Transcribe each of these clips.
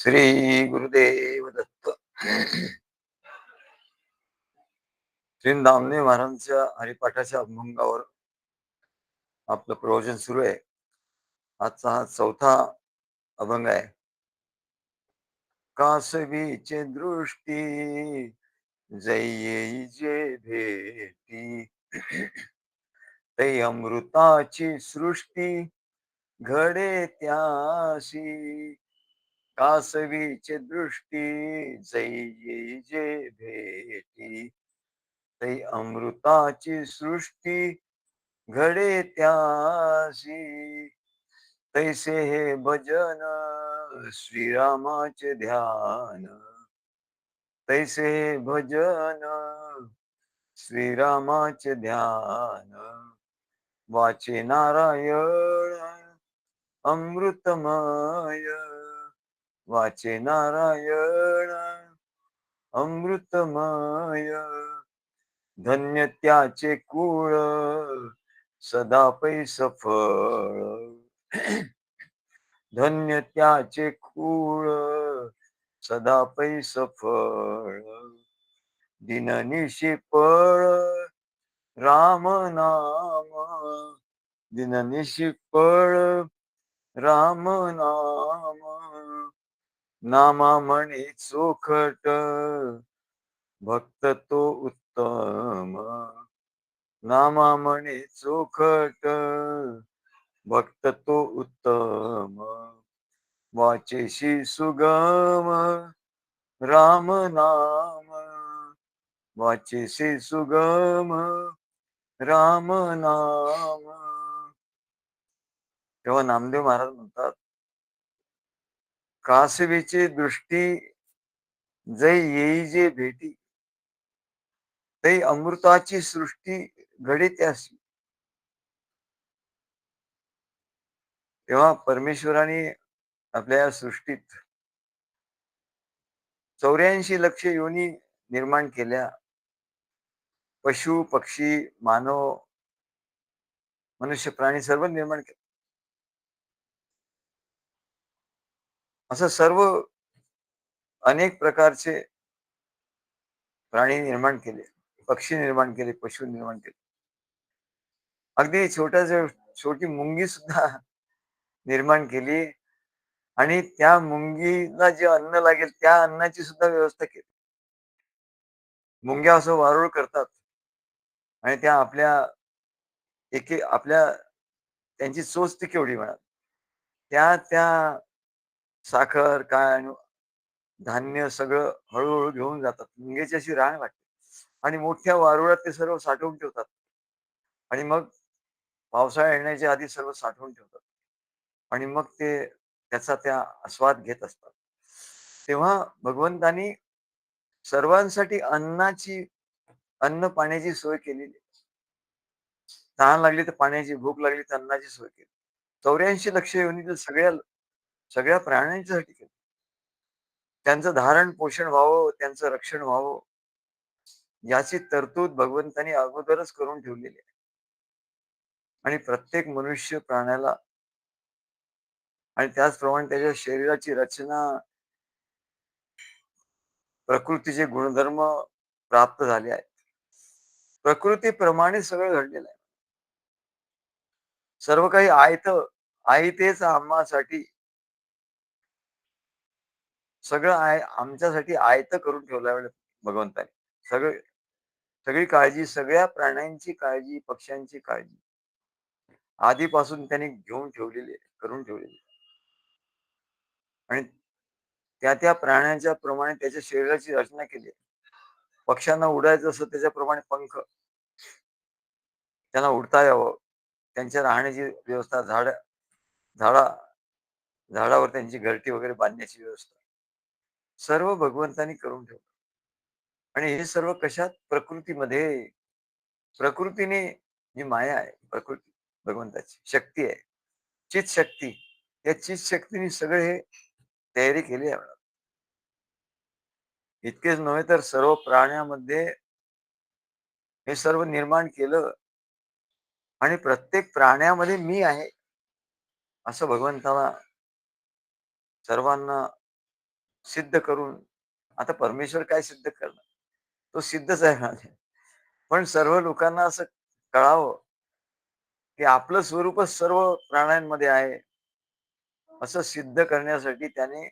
श्री गुरुदेव दत्त. श्री नामदेव महाराजांच्या हरिपाठाच्या अभंगावर आपलं प्रवचन सुरू आहे. आजचा हा चौथा अभंग आहे. कासवीचे दृष्टी जै जे भेटी, तै अमृताची सृष्टी घडे त्याशी. कासवीचे दृष्टी जै जे भेटी, तै अमृताची सृष्टी घडे त्याशी. तैसे हे भजन श्रीरामाचे ध्यान, तैसे हे भजन श्रीरामाचे ध्यान. वाचे नारायण अमृतमय, वाचे नारायण अमृतमय. धन्य त्याचे कुळ सदा पै सफळ, धन्य त्याचे कुळ सदा पै सफळ. दिननिशी पळ राम नाम, दिननिशी पळ राम नाम. नामा म्हणी चोखट भक्त तो उत्तम, नामा म्हणे चोखट भक्त तो उत्तम. वाचेशी सुगम राम नाम, वाचेशी सुगम राम नाम. तेव्हा नामदेव महाराज म्हणतात, कासवीची दृष्टी जै येई जे भेटी, तै अमृताची सृष्टी घडे त्यासी. तेव्हा परमेश्वराने आपल्या या सृष्टीत 84 लक्ष योनी निर्माण केल्या. पशु पक्षी मानव मनुष्य प्राणी सर्व निर्माण केले. असं सर्व अनेक प्रकारचे प्राणी निर्माण केले, पक्षी निर्माण केले, पशु निर्माण केले. अगदी छोटी मुंगी सुद्धा निर्माण केली आणि त्या मुंगीला जे अन्न लागेल त्या अन्नाची सुद्धा व्यवस्था केली. मुंग्या असं वारूळ करतात आणि त्या आपल्या त्यांची चोच ती केवढी म्हणा, त्या त्या साखर काय धान्य सगळं हळूहळू घेऊन जातात. मुंग्याची अशी रांग लागते आणि मोठ्या वारुळात ते सर्व साठवून ठेवतात आणि मग पावसाळा येण्याच्या आधी सर्व साठवून ठेवतात आणि मग ते त्याचा त्या आस्वाद घेत असतात. तेव्हा भगवंतानी सर्वांसाठी अन्न पाण्याची सोय केलेली. तहान लागली तर पाण्याची, भूक लागली तर अन्नाची सोय केली. 84 लक्ष योनी सगळ्या सगळ्या प्राण्यांच्यासाठी केलं. त्यांचं धारण पोषण व्हावं, त्यांचं रक्षण व्हावं, याची तरतूद भगवंतानी अगोदरच करून ठेवलेली आहे. आणि प्रत्येक मनुष्य प्राण्याला आणि त्याचप्रमाणे त्याच्या शरीराची रचना, प्रकृतीचे गुणधर्म प्राप्त झाले आहेत. प्रकृतीप्रमाणे सगळं घडलेलं आहे. सर्व काही आयतेच आम्हासाठी सगळं आमच्यासाठी आयतं करून ठेवलं भगवंताने. सगळी काळजी, सगळ्या प्राण्यांची काळजी, पक्ष्यांची काळजी आधीपासून त्यांनी घेऊन ठेवलेली आहे, करून ठेवलेली आहे. आणि त्या प्राण्यांच्या प्रमाणे त्याच्या शरीराची रचना केली आहे. पक्ष्यांना उडायचं असं त्याच्याप्रमाणे पंख, त्यांना उडता यावं, त्यांच्या राहण्याची व्यवस्था, झाडा झाडावर त्यांची घरटी वगैरे बांधण्याची व्यवस्था सर्व भगवंतानी करून ठेवलं. आणि हे सर्व कशात? प्रकृतीमध्ये. प्रकृतीने जी माया आहे, प्रकृती भगवंताची शक्ती आहे, चित शक्ती. या चित शक्तीने सगळे हे तयारी केली आहे. इतकेच नव्हे तर सर्व प्राण्यामध्ये हे सर्व निर्माण केलं आणि प्रत्येक प्राण्यामध्ये मी आहे असं भगवंताला सर्वांना सिद्ध करून आता परमेश्वर काय सिद्ध करणार? तो सिद्धच आहे ना. पण सर्व लोकांना असं कळावं, की आपलं स्वरूपच सर्व प्राण्यांमध्ये आहे, असं सिद्ध करण्यासाठी त्याने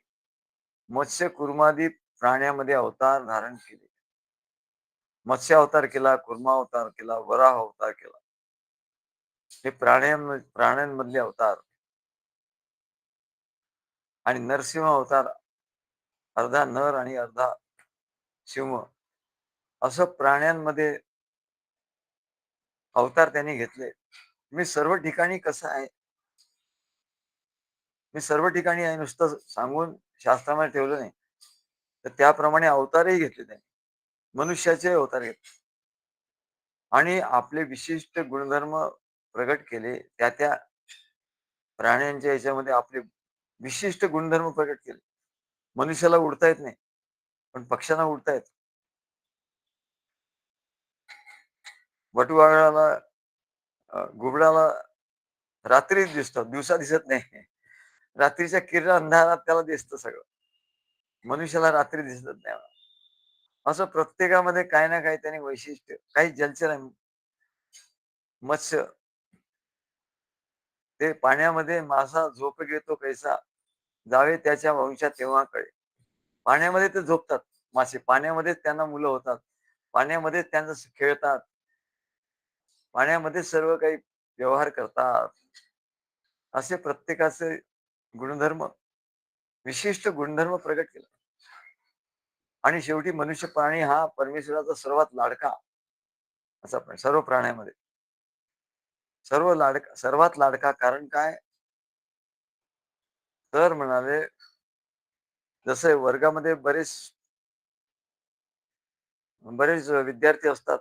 मत्स्य कुर्मादी प्राण्यामध्ये अवतार धारण केले. मत्स्य अवतार केला, कुर्मा अवतार केला, वराह अवतार केला. हे प्राण्यांमधले अवतार आणि नरसिंह अवतार अर्धा नर आणि अर्धा सिंह असं प्राण्यांमध्ये अवतार त्यांनी घेतले. मी सर्व ठिकाणी कसं आहे, मी सर्व ठिकाणी आहे नुसतं सांगून शास्त्रामध्ये ठेवलं नाही. तर त्याप्रमाणे अवतारही घेतले त्यांनी. मनुष्याचे अवतार घेतले आणि आपले विशिष्ट गुणधर्म प्रगट केले. त्या प्राण्यांच्या ह्याच्यामध्ये आपले विशिष्ट गुणधर्म प्रकट केले. मनुष्याला उडता येत नाही, पण पक्ष्यांना उडता येतं. वटवाघळाला, घुबडाला रात्रीच दिसतं, दिवसा दिसत नाही. रात्रीच्या किरण अंधारात त्याला दिसतं सगळं. मनुष्याला रात्री दिसत नाही. असं प्रत्येकामध्ये काही ना काही त्याने वैशिष्ट्य, काही जलचर आहे, मत्स्य ते पाण्यामध्ये मासा झोप घेतो कैसा, जावे त्याच्या वंशात तेव्हा कळे. पाण्यामध्ये ते झोपतात मासे, पाण्यामध्येच त्यांना मुलं होतात, पाण्यामध्येच त्यांचं खेळतात, पाण्यामध्येच सर्व काही व्यवहार करतात. असे प्रत्येकाचे गुणधर्म, विशिष्ट गुणधर्म प्रगट केला. आणि शेवटी मनुष्य प्राणी हा परमेश्वराचा सर्वात लाडका असा प्राणी, सर्व प्राण्यामध्ये सर्वात लाडका. कारण काय? तर म्हणाले, जसं वर्गामध्ये बरेच विद्यार्थी असतात,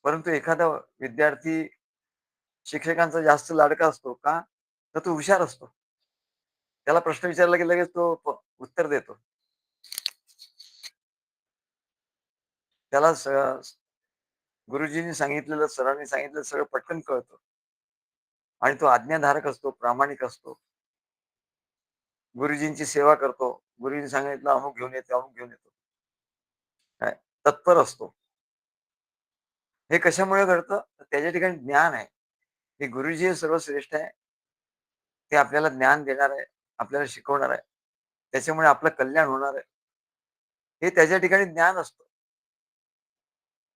परंतु एखादा विद्यार्थी शिक्षकांचा जास्त लाडका असतो का? तर तो हुशार असतो. त्याला प्रश्न विचारला की लगेच तो उत्तर देतो. त्याला गुरुजींनी सांगितलेलं, सरांनी सांगितलेलं सगळं पटकन कळतं आणि तो आज्ञाधारक असतो, प्रामाणिक असतो. गुरुजींची सेवा करतो. गुरुजींनी सांगितलं अमुक घेऊन येतो, अमुक घेऊन येतो. काय? तत्पर असतो. हे कशामुळे घडतं? तर त्याच्या ठिकाणी ज्ञान आहे. हे गुरुजी हे सर्वश्रेष्ठ आहे. ते आपल्याला ज्ञान देणार आहे, आपल्याला शिकवणार आहे. त्याच्यामुळे आपलं कल्याण होणार आहे. हे त्याच्या ठिकाणी ज्ञान असतं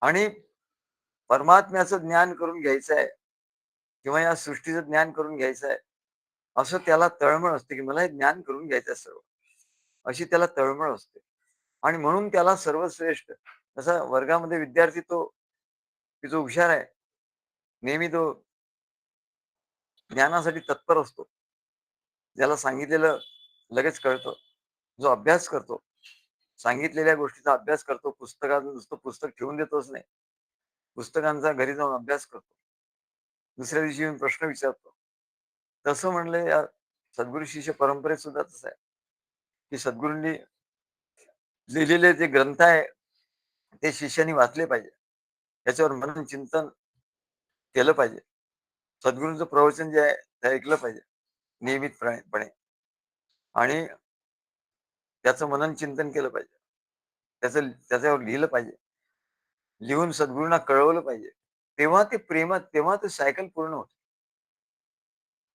आणि परमात्म्याचं ज्ञान करून घ्यायचं आहे किंवा या सृष्टीचं ज्ञान करून घ्यायचं आहे, असं त्याला तळमळ असते, की मला हे ज्ञान करून घ्यायचं आहे सर्व. अशी त्याला तळमळ असते आणि म्हणून त्याला सर्वश्रेष्ठ जसा वर्गामध्ये विद्यार्थी तो, की जो हुशार आहे, नेहमी तो ज्ञानासाठी तत्पर असतो. ज्याला सांगितलेलं लगेच कळतं. जो अभ्यास करतो, सांगितलेल्या गोष्टीचा अभ्यास करतो, पुस्तकाचं नुसतं पुस्तक ठेवून देतोच नाही. पुस्तकांचा घरी जाऊन अभ्यास करतो. दुसऱ्या दिवशी येऊन प्रश्न विचारतो. तसं म्हणलं या सद्गुरू शिष्य परंपरेत सुद्धा तसं आहे, की सद्गुरूंनी लिहिलेले जे ग्रंथ आहे, ते शिष्याने वाचले पाहिजे. त्याच्यावर मनन चिंतन केलं पाहिजे. सद्गुरूंचं प्रवचन जे आहे, ते ऐकलं पाहिजे नियमितपणे आणि त्याचं मनन चिंतन केलं पाहिजे. त्याच्यावर लिहिलं पाहिजे. लिहून सद्गुरूंना कळवलं पाहिजे. तेव्हा ते सायकल पूर्ण होते.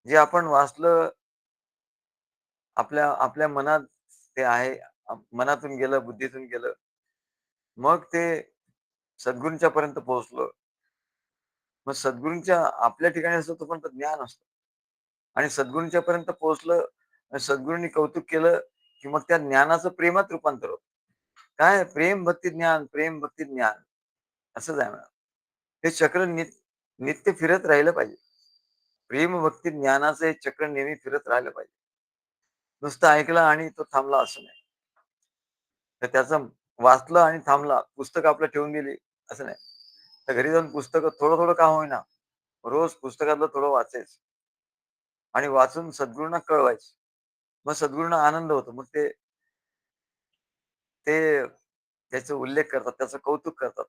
जे आपण वाचलं, आपल्या आपल्या मनात ते आहे, मनातून गेलं, बुद्धीतून गेलं. मग ते सद्गुरूंच्या पर्यंत पोहोचलं. मग सद्गुरूंच्या आपल्या ठिकाणी असतं तोपर्यंत ज्ञान असतं आणि सद्गुरूंच्या पर्यंत पोहोचलं आणि सद्गुरूंनी कौतुक केलं, की मग त्या ज्ञानाचं प्रेमात रूपांतर होतं. काय प्रेम, भक्ती, ज्ञान, प्रेम, भक्ती, ज्ञान असंच आहे म्हणा. हे चक्र नित्य फिरत राहिलं पाहिजे. प्रेम, भक्ती, ज्ञानाचं हे चक्र नेहमी फिरत राहिलं पाहिजे. नुसतं ऐकलं आणि तो थांबला असं नाही. तर त्याचं वाचलं आणि थांबला, पुस्तक आपलं ठेवून दिली असं नाही. तर घरी जाऊन पुस्तकं थोडं-थोडं का होईना, रोज पुस्तकातलं थोडं वाचायचं आणि वाचून सद्गुरूंना कळवायचं. मग सद्गुरूंना आनंद होतो. मग ते ते त्याचा उल्लेख करतात, त्याचं कौतुक करतात.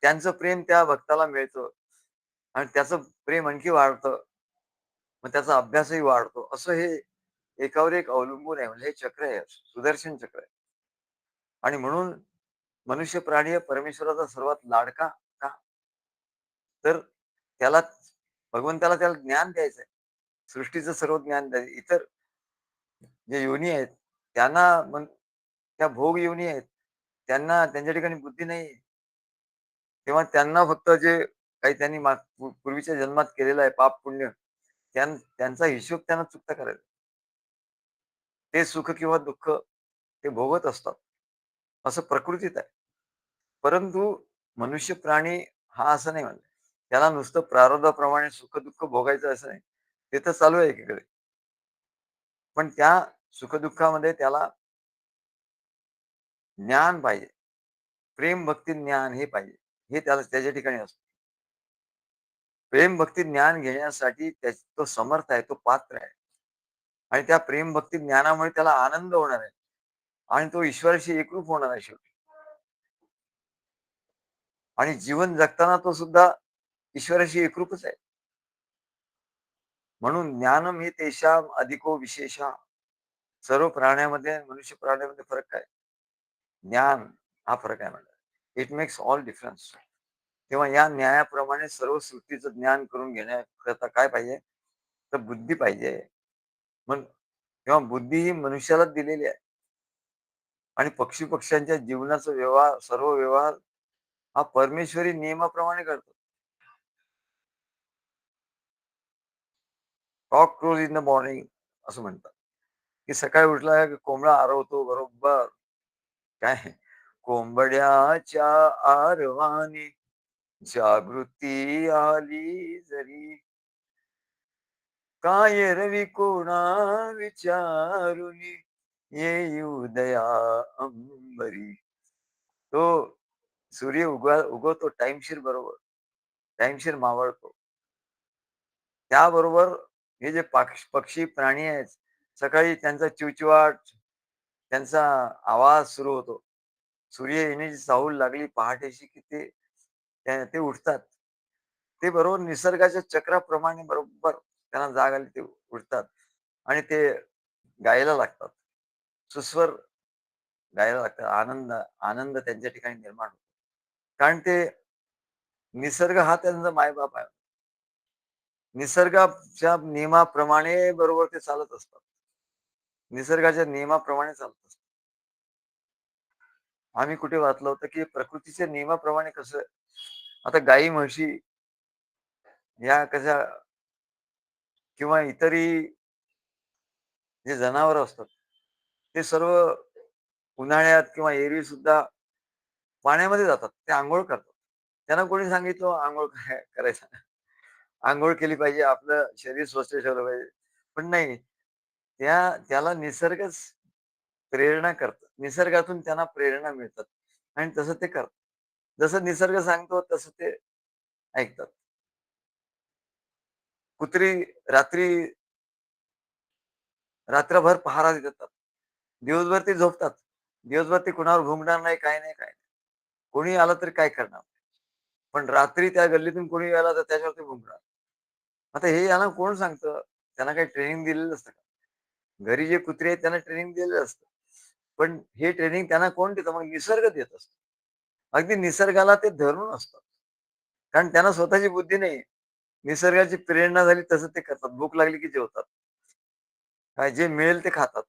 त्यांचं प्रेम त्या भक्ताला मिळतं आणि त्याचं प्रेम आणखी वाढतं. मग त्याचा अभ्यासही वाढतो. असं हे एकावर एक अवलंबून आहे. म्हणजे हे चक्र आहे, सुदर्शन चक्र आहे. आणि म्हणून मनुष्य प्राणी हा परमेश्वराचा सर्वात लाडका का? तर त्याला भगवंताला त्याला ज्ञान द्यायचंय. सृष्टीचं सर्व ज्ञान द्यायचं. इतर जे योनी आहेत, त्यांना मग त्या भोग योनी आहेत. त्यांना त्यांच्या ठिकाणी बुद्धी नाही. तेव्हा त्यांना फक्त जे काही त्यांनी पूर्वीच्या जन्मात केलेलं आहे पाप-पुण्य, त्यांचा हिशोब त्यांना चुकता करायचा. ते सुख किंवा दुःख ते भोगत असतात. असं प्रकृतीत आहे. परंतु मनुष्य प्राणी हा असं नाही म्हणला. त्याला नुसतं प्रारब्धाप्रमाणे सुख-दुःख भोगायचं असं नाही. ते तर चालू आहे एकीकडे. पण त्या सुख-दुःखामध्ये त्याला ज्ञान पाहिजे. प्रेम, भक्ती, ज्ञान हे पाहिजे. हे त्याला त्याच्या ठिकाणी असतं. प्रेम, भक्ती, ज्ञान घेण्यासाठी तो समर्थ आहे, तो पात्र आहे. आणि त्या प्रेम, भक्ती, ज्ञानामुळे त्याला आनंद होणार आहे. आणि तो ईश्वराशी एकरूप होणार आहे शेवटी. आणि जीवन जगताना तो सुद्धा ईश्वराशी एकरूपच आहे. म्हणून ज्ञानम हे तेषाम अधिको विशेषा. सर्व प्राण्यामध्ये आणि मनुष्य प्राण्यामध्ये फरक काय? ज्ञान हा फरक आहे म्हणतात. It makes all difference. तेव्हा या न्यायाप्रमाणे सर्व सृष्टीचं ज्ञान करून घेण्याकरता काय पाहिजे? तर बुद्धी पाहिजे. मग तेव्हा बुद्धी ही मनुष्यालाच दिलेली आहे. आणि पक्षी-पक्ष्यांच्या जीवनाचा व्यवहार, सर्व व्यवहार हा परमेश्वरी नियमाप्रमाणे करतो. Cock crows in the morning असं म्हणतात, की सकाळी उठला की कोंबडा आरवतो बरोबर. काय? कोंबड्याच्या आरवानी जागृती आली जरी, काय रवी कोणा विचारुनी येई उदया अंबरी. तो सूर्य उगवतो टाईमशीर बरोबर. टाईमशीर मावळतो. त्याबरोबर हे जे पक्षी, प्राणी आहेत, सकाळी त्यांचा चिवचिवाट, त्यांचा आवाज सुरू होतो. सूर्य येण्याची चाहूल लागली पहाटेची, की ते उठतात. ते बरोबर निसर्गाच्या चक्राप्रमाणे बरोबर त्यांना जाग आली, ते उठतात आणि ते गायला लागतात. सुस्वर गायला लागतात. आनंद आनंद त्यांच्या ठिकाणी निर्माण होतो. कारण ते निसर्ग हा त्यांचा मायबाप आहे. निसर्गाच्या नियमाप्रमाणे बरोबर ते चालत असतात. निसर्गाच्या नियमाप्रमाणे चालत असतात. आम्ही कुठे वाचलं होतं, की प्रकृतीच्या नियमाप्रमाणे कसं आता गाई, म्हशी या कशा किंवा इतरही जे जनावरं असतात, ते सर्व उन्हाळ्यात किंवा एरवी सुद्धा पाण्यामध्ये जातात. ते अंघोळ करतात. त्यांना कोणी सांगितलं अंघोळ करायचं. अंघोळ केली पाहिजे, आपलं शरीर स्वच्छ ठेवलं पाहिजे. पण नाही, त्याला निसर्गच प्रेरणा करतं. निसर्गातून त्यांना प्रेरणा मिळतात आणि तसं ते करतात. जसं निसर्ग सांगतो तसं ते ऐकतात. कुत्री रात्री रात्रभर पहारा देतात. दिवसभर ते झोपतात. दिवसभर ते कुणावर भुंकणार नाही, काही नाही, काही नाही. कोणी आलं तरी काय करणार? पण रात्री त्या गल्लीतून कोणी आला तर त्याच्यावर ते भुंकणार. आता हे यांना कोण सांगतं? त्यांना काही ट्रेनिंग दिलेलं असतं का? घरी जे कुत्रे आहेत त्यांना ट्रेनिंग दिलेलं असतं. पण हे ट्रेनिंग त्यांना कोण देतं? मग निसर्ग देत असतो. अगदी निसर्गाला ते धरून असतात. कारण त्यांना स्वतःची बुद्धी नाही. निसर्गाची प्रेरणा झाली तसं ते करतात. भूक लागली की जेवतात. काय जे मिळेल ते खातात.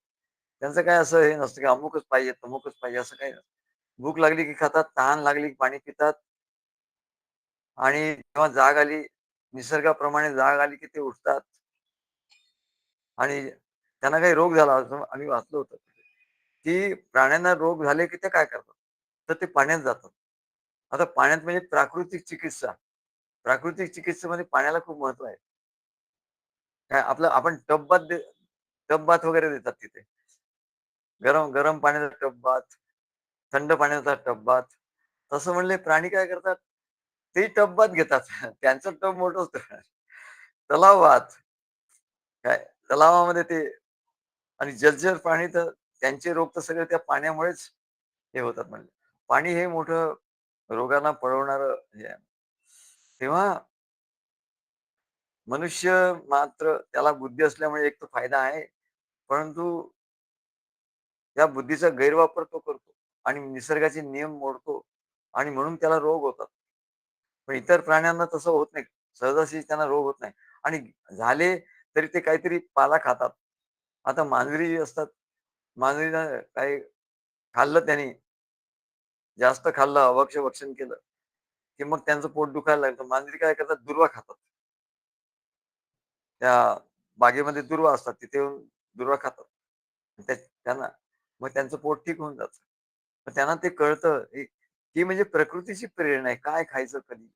त्यांचं काय असं हे नसतं की अमुकच पाहिजे, तमुकच पाहिजे असं काही नसतं. भूक लागली की खातात, तहान लागली की पाणी पितात आणि जेव्हा जाग आली, निसर्गाप्रमाणे जाग आली की ते उठतात आणि त्यांना काही रोग झाला असं आम्ही वाचलं होतं, की प्राण्यांना रोग झाले की ते काय करतात? तर ते पाण्यात जातात. आता पाण्यात म्हणजे प्राकृतिक चिकित्सा. प्राकृतिक चिकित्सेमध्ये पाण्याला खूप महत्त्व आहे. काय आपलं आपण टब बाथ वगैरे देतात तिथे. गरम गरम पाण्याचा टब बाथ, थंड पाण्याचा टब बाथ. तसं म्हणले प्राणी काय करतात? ते टब बाथ घेतात. त्यांचं टब मोठं असतं. तलाव बाथ. काय तलावामध्ये ते आणि जलचर प्राणी तर त्यांचे रोग तर सगळे त्या पाण्यामुळेच हे होतात म्हणजे. पाणी हे मोठं रोगांना पळवणारं हे आहे. तेव्हा मनुष्य मात्र त्याला बुद्धी असल्यामुळे एक तर फायदा आहे, परंतु त्या बुद्धीचा गैरवापर तो करतो. आणि निसर्गाचे नियम मोडतो आणि म्हणून त्याला रोग होतात. पण इतर प्राण्यांना तसं होत नाही. सहजासहजी त्यांना रोग होत नाही आणि झाले तरी ते काहीतरी पाला खातात. आता मांजरी जी असतात, मांजरीला काही खाल्लं त्याने, जास्त खाल्लं, अभक्ष्य-भक्षण केलं, की मग त्यांचं पोट दुखायला लागतं. मांजरी काय करतात, दुर्वा खातात. त्या बागेमध्ये दुर्वा असतात, तिथे येऊन दुर्वा खातात. त्यांना मग त्यांचं पोट ठीक होऊन जातं. मग त्यांना ते कळतं, ही म्हणजे प्रकृतीची प्रेरणा आहे. काय खायचं कधी?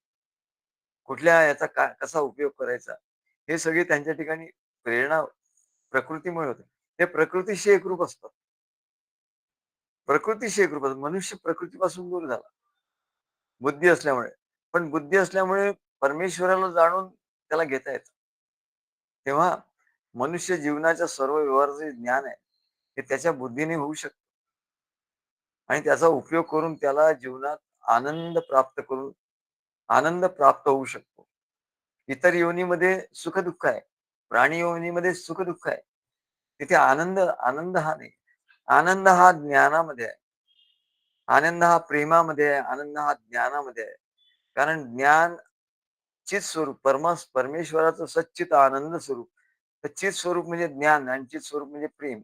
कुठल्या याचा काय कसा उपयोग करायचा? हे सगळे त्यांच्या ठिकाणी प्रेरणा प्रकृतीमुळे होते. ते प्रकृतीशी एकरूप असतात. प्रकृतीशी एकरूप असतात. मनुष्य प्रकृतीपासून दूर झाला, बुद्धी असल्यामुळे. पण बुद्धी असल्यामुळे परमेश्वराला जाणून त्याला घेता येतं. तेव्हा मनुष्य जीवनाच्या सर्व व्यवहाराचं जे ज्ञान आहे, हे त्याच्या बुद्धीने होऊ शकतं आणि त्याचा उपयोग करून त्याला जीवनात आनंद प्राप्त करून आनंद प्राप्त होऊ शकतो. इतर योनीमध्ये सुख-दुःख आहे. प्राणी योनीमध्ये सुख-दुःख आहे. तिथे आनंद आनंद हा नाही. आनंद हा ज्ञानामध्ये आहे. आनंद हा प्रेमामध्ये आहे. आनंद हा ज्ञानामध्ये आहे. कारण ज्ञान चित स्वरूप परमेश्वराचं सच्चित आनंद स्वरूप. तर चित स्वरूप म्हणजे ज्ञान आणि चित स्वरूप म्हणजे प्रेम.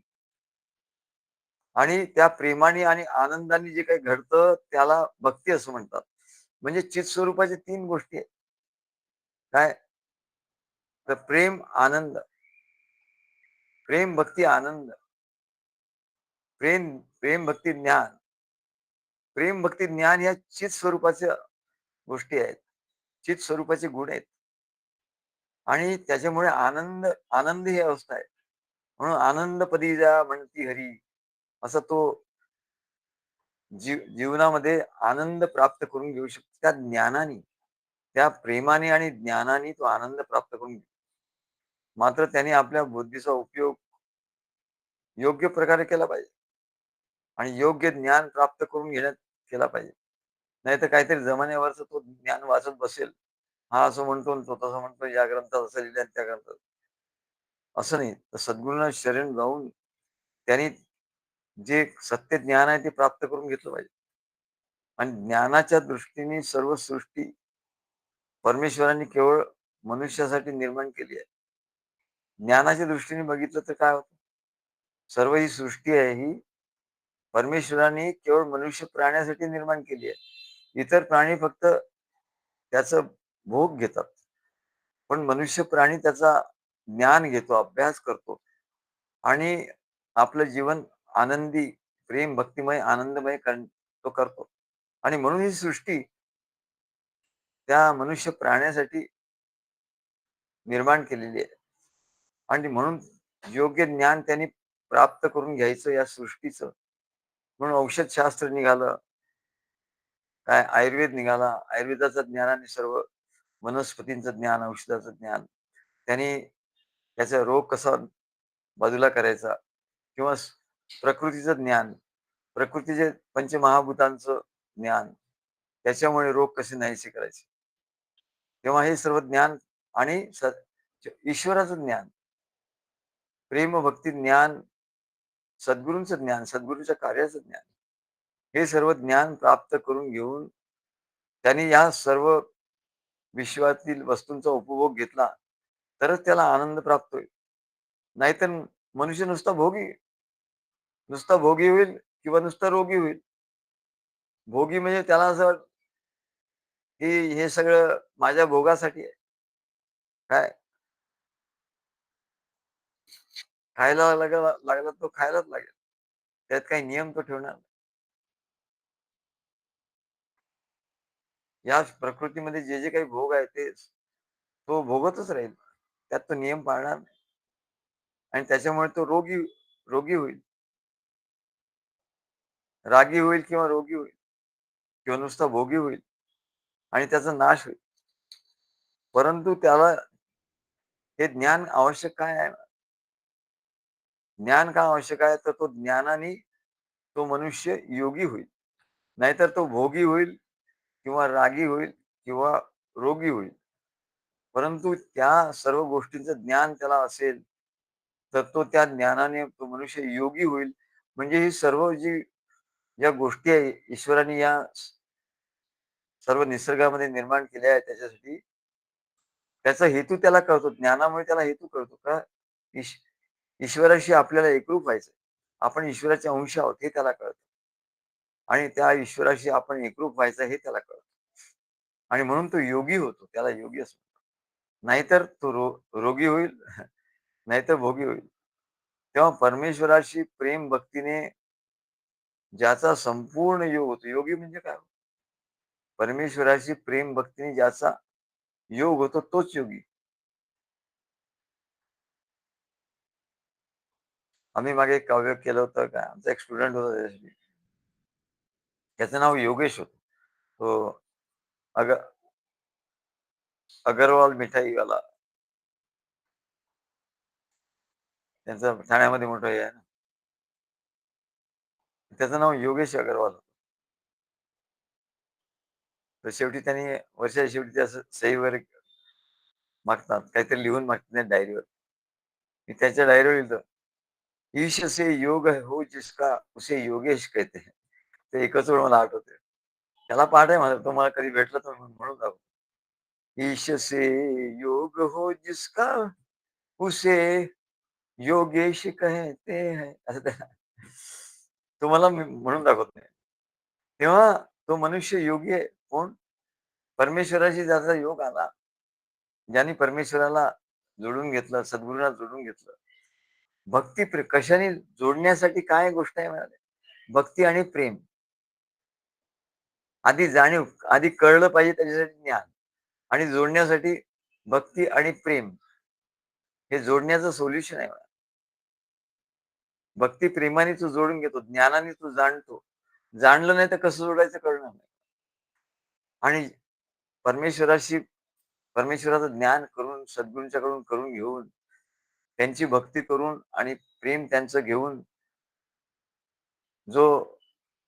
आणि त्या प्रेमाने आणि आनंदाने जे काही घडतं त्याला भक्ती असं म्हणतात. म्हणजे चित स्वरूपाच्या 3 गोष्टी आहेत. काय? तर प्रेम, आनंद. प्रेम, भक्ती, आनंद. प्रेम प्रेम, भक्ती, ज्ञान. प्रेम, भक्ती, ज्ञान या चित स्वरूपाच्या गोष्टी आहेत. चित स्वरूपाचे गुण आहेत आणि त्याच्यामुळे आनंद ही अवस्था आहे. म्हणून आनंदपदी जा म्हणती हरी, असं तो जीवनामध्ये आनंद प्राप्त करून घेऊ शकतो. त्या ज्ञानाने, त्या प्रेमाने आणि ज्ञानाने तो आनंद प्राप्त करून घेतो. मात्र त्याने आपल्या बुद्धीचा उपयोग योग्य प्रकारे केला पाहिजे आणि योग्य ज्ञान प्राप्त करून घेण्यात केला पाहिजे. नाहीतर काहीतरी जमान्यावरचं तो ज्ञान वाचत बसेल. हा असं म्हणतो आणि तो तसं म्हणतो, या ग्रंथात असं लिहिलंय आणि त्या ग्रंथात असं नाही. तर सद्गुरूंना शरण जाऊन त्यांनी जे सत्य ज्ञान आहे ते प्राप्त करून घेतलं पाहिजे. आणि ज्ञानाच्या दृष्टीने सर्व सृष्टी परमेश्वरांनी केवळ मनुष्यासाठी निर्माण केली आहे. ज्ञानाच्या दृष्टीने बघितलं तर काय होतं? सर्व ही सृष्टी आहे ही परमेश्वरांनी केवळ मनुष्य प्राण्यासाठी निर्माण केली आहे. इतर प्राणी फक्त त्याचं भोग घेतात. पण मनुष्य प्राणी त्याचा ज्ञान घेतो, अभ्यास करतो आणि आपलं जीवन आनंदी, प्रेम, भक्तिमय, आनंदमय तो करतो. आणि म्हणून ही सृष्टी त्या मनुष्य प्राण्यासाठी निर्माण केलेली आहे. आणि म्हणून योग्य ज्ञान त्यांनी प्राप्त करून घ्यायचं या सृष्टीचं. म्हणून औषधशास्त्र निघालं, काय आयुर्वेद निघाला. आयुर्वेदाच्या ज्ञानाने सर्व वनस्पतींचं ज्ञान, औषधाचं ज्ञान. त्यांनी त्याचा रोग कसा बाजूला करायचा किंवा प्रकृतीचं ज्ञान, प्रकृतीचे पंचमहाभूतांचं ज्ञान, त्याच्यामुळे रोग कसे नाहीसे करायचे. तेव्हा हे सर्व ज्ञान आणि ईश्वराचं ज्ञान, प्रेम, भक्ती, ज्ञान, सद्गुरूंचं ज्ञान, सद्गुरूच्या कार्याचं ज्ञान, हे सर्व ज्ञान प्राप्त करून घेऊन त्यांनी या सर्व विश्वातील वस्तूंचा उपभोग घेतला, तरच त्याला आनंद प्राप्त होईल. नाहीतर मनुष्य नुसता भोगी होईल किंवा नुसता रोगी होईल. भोगी म्हणजे त्याला असं वाटतं, की हे सगळं माझ्या भोगासाठी आहे. काय खायला लागला तो खायलाच लागेल. त्यात काही नियम तो ठेवणार नाही. या प्रकृतीमध्ये जे काही भोग आहे ते तो भोगतच राहील. त्यात तो नियम पाळणार नाही आणि त्याच्यामुळे तो रोगी होईल, रागी होईल किंवा रोगी होईल किंवा नुसता भोगी होईल आणि त्याचा नाश होईल. परंतु त्याला हे ज्ञान आवश्यक काय आहे? ज्ञान का आवश्यक आहे? तर तो ज्ञानाने तो मनुष्य योगी होईल. नाहीतर तो भोगी होईल किंवा रागी होईल किंवा रोगी होईल. परंतु त्या सर्व गोष्टींचं ज्ञान त्याला असेल, तर तो त्या ज्ञानाने तो मनुष्य योगी होईल. म्हणजे ही सर्व जी ज्या गोष्टी आहे ईश्वराने या सर्व निसर्गामध्ये निर्माण केल्या आहेत त्याच्यासाठी, त्याचा हेतू त्याला कळतो. ज्ञानामुळे त्याला हेतू कळतो का ईश ईश्वराशी आपल्याला एकरूप व्हायचंय. आपण ईश्वराचे अंश आहोत हे त्याला कळतं आणि त्या ईश्वराशी आपण एकरूप व्हायचं हे त्याला कळतं आणि म्हणून तो योगी होतो. त्याला योगी असं म्हणतात. नाहीतर तो रोगी होईल, नाहीतर भोगी होईल. तेव्हा परमेश्वराशी प्रेम भक्तीने ज्याचा संपूर्ण योग होतो. योगी म्हणजे काय? परमेश्वराशी प्रेम भक्तीने ज्याचा योग होतो तोच योगी. आम्ही मागे एक काव्य केलं होतं काय आमचा एक स्टुडंट होता त्याच्यासाठी. त्याचं नाव योगेश होतं. तो अग अगरवाल मिठाईवाला. त्यांचं ठाण्यामध्ये मोठं हे आहे ना. त्याचं नाव योगेश अगरवाल होतं. तर शेवटी त्यांनी वर्षाच्या शेवटी ते असं सही वगैरे मागतात. काहीतरी लिहून मागतात डायरीवर. मी त्याच्या डायरीवर लिहिलं, "ईश से योग है हो जिसका उसे योगेश कहते हैं." ते एकच ओळ मला आठवते. त्याला पाठ आहे माझा. तो मला कधी भेटला तर म्हणून दाखव. ईश से योग हो जिसका उसे योगेश कहते हैं. असं त्या तो मला मी म्हणून दाखवत नाही. तेव्हा तो मनुष्य योगी आहे. कोण? परमेश्वराशी ज्याचा योग आला, ज्यांनी परमेश्वराला जोडून घेतलं, सद्गुरूला जोडून घेतलं. कशाने जोडण्यासाठी काय गोष्ट आहे म्हणाले? भक्ती आणि प्रेम. आधी जाणीव, आधी कळलं पाहिजे त्याच्यासाठी ज्ञान आणि जोडण्यासाठी भक्ती आणि प्रेम हे जोडण्याचं सोल्युशन आहे. भक्ती प्रेमाने तू जोडून घेतो, ज्ञानाने तू जाणतो. जाणलं नाही तर कसं जोडायचं कळणार नाही. आणि परमेश्वराशी परमेश्वराचं ज्ञान करून, सद्गुरूंच्याकडून करून घेऊन, त्यांची भक्ती करून आणि प्रेम त्यांचं घेऊन, जो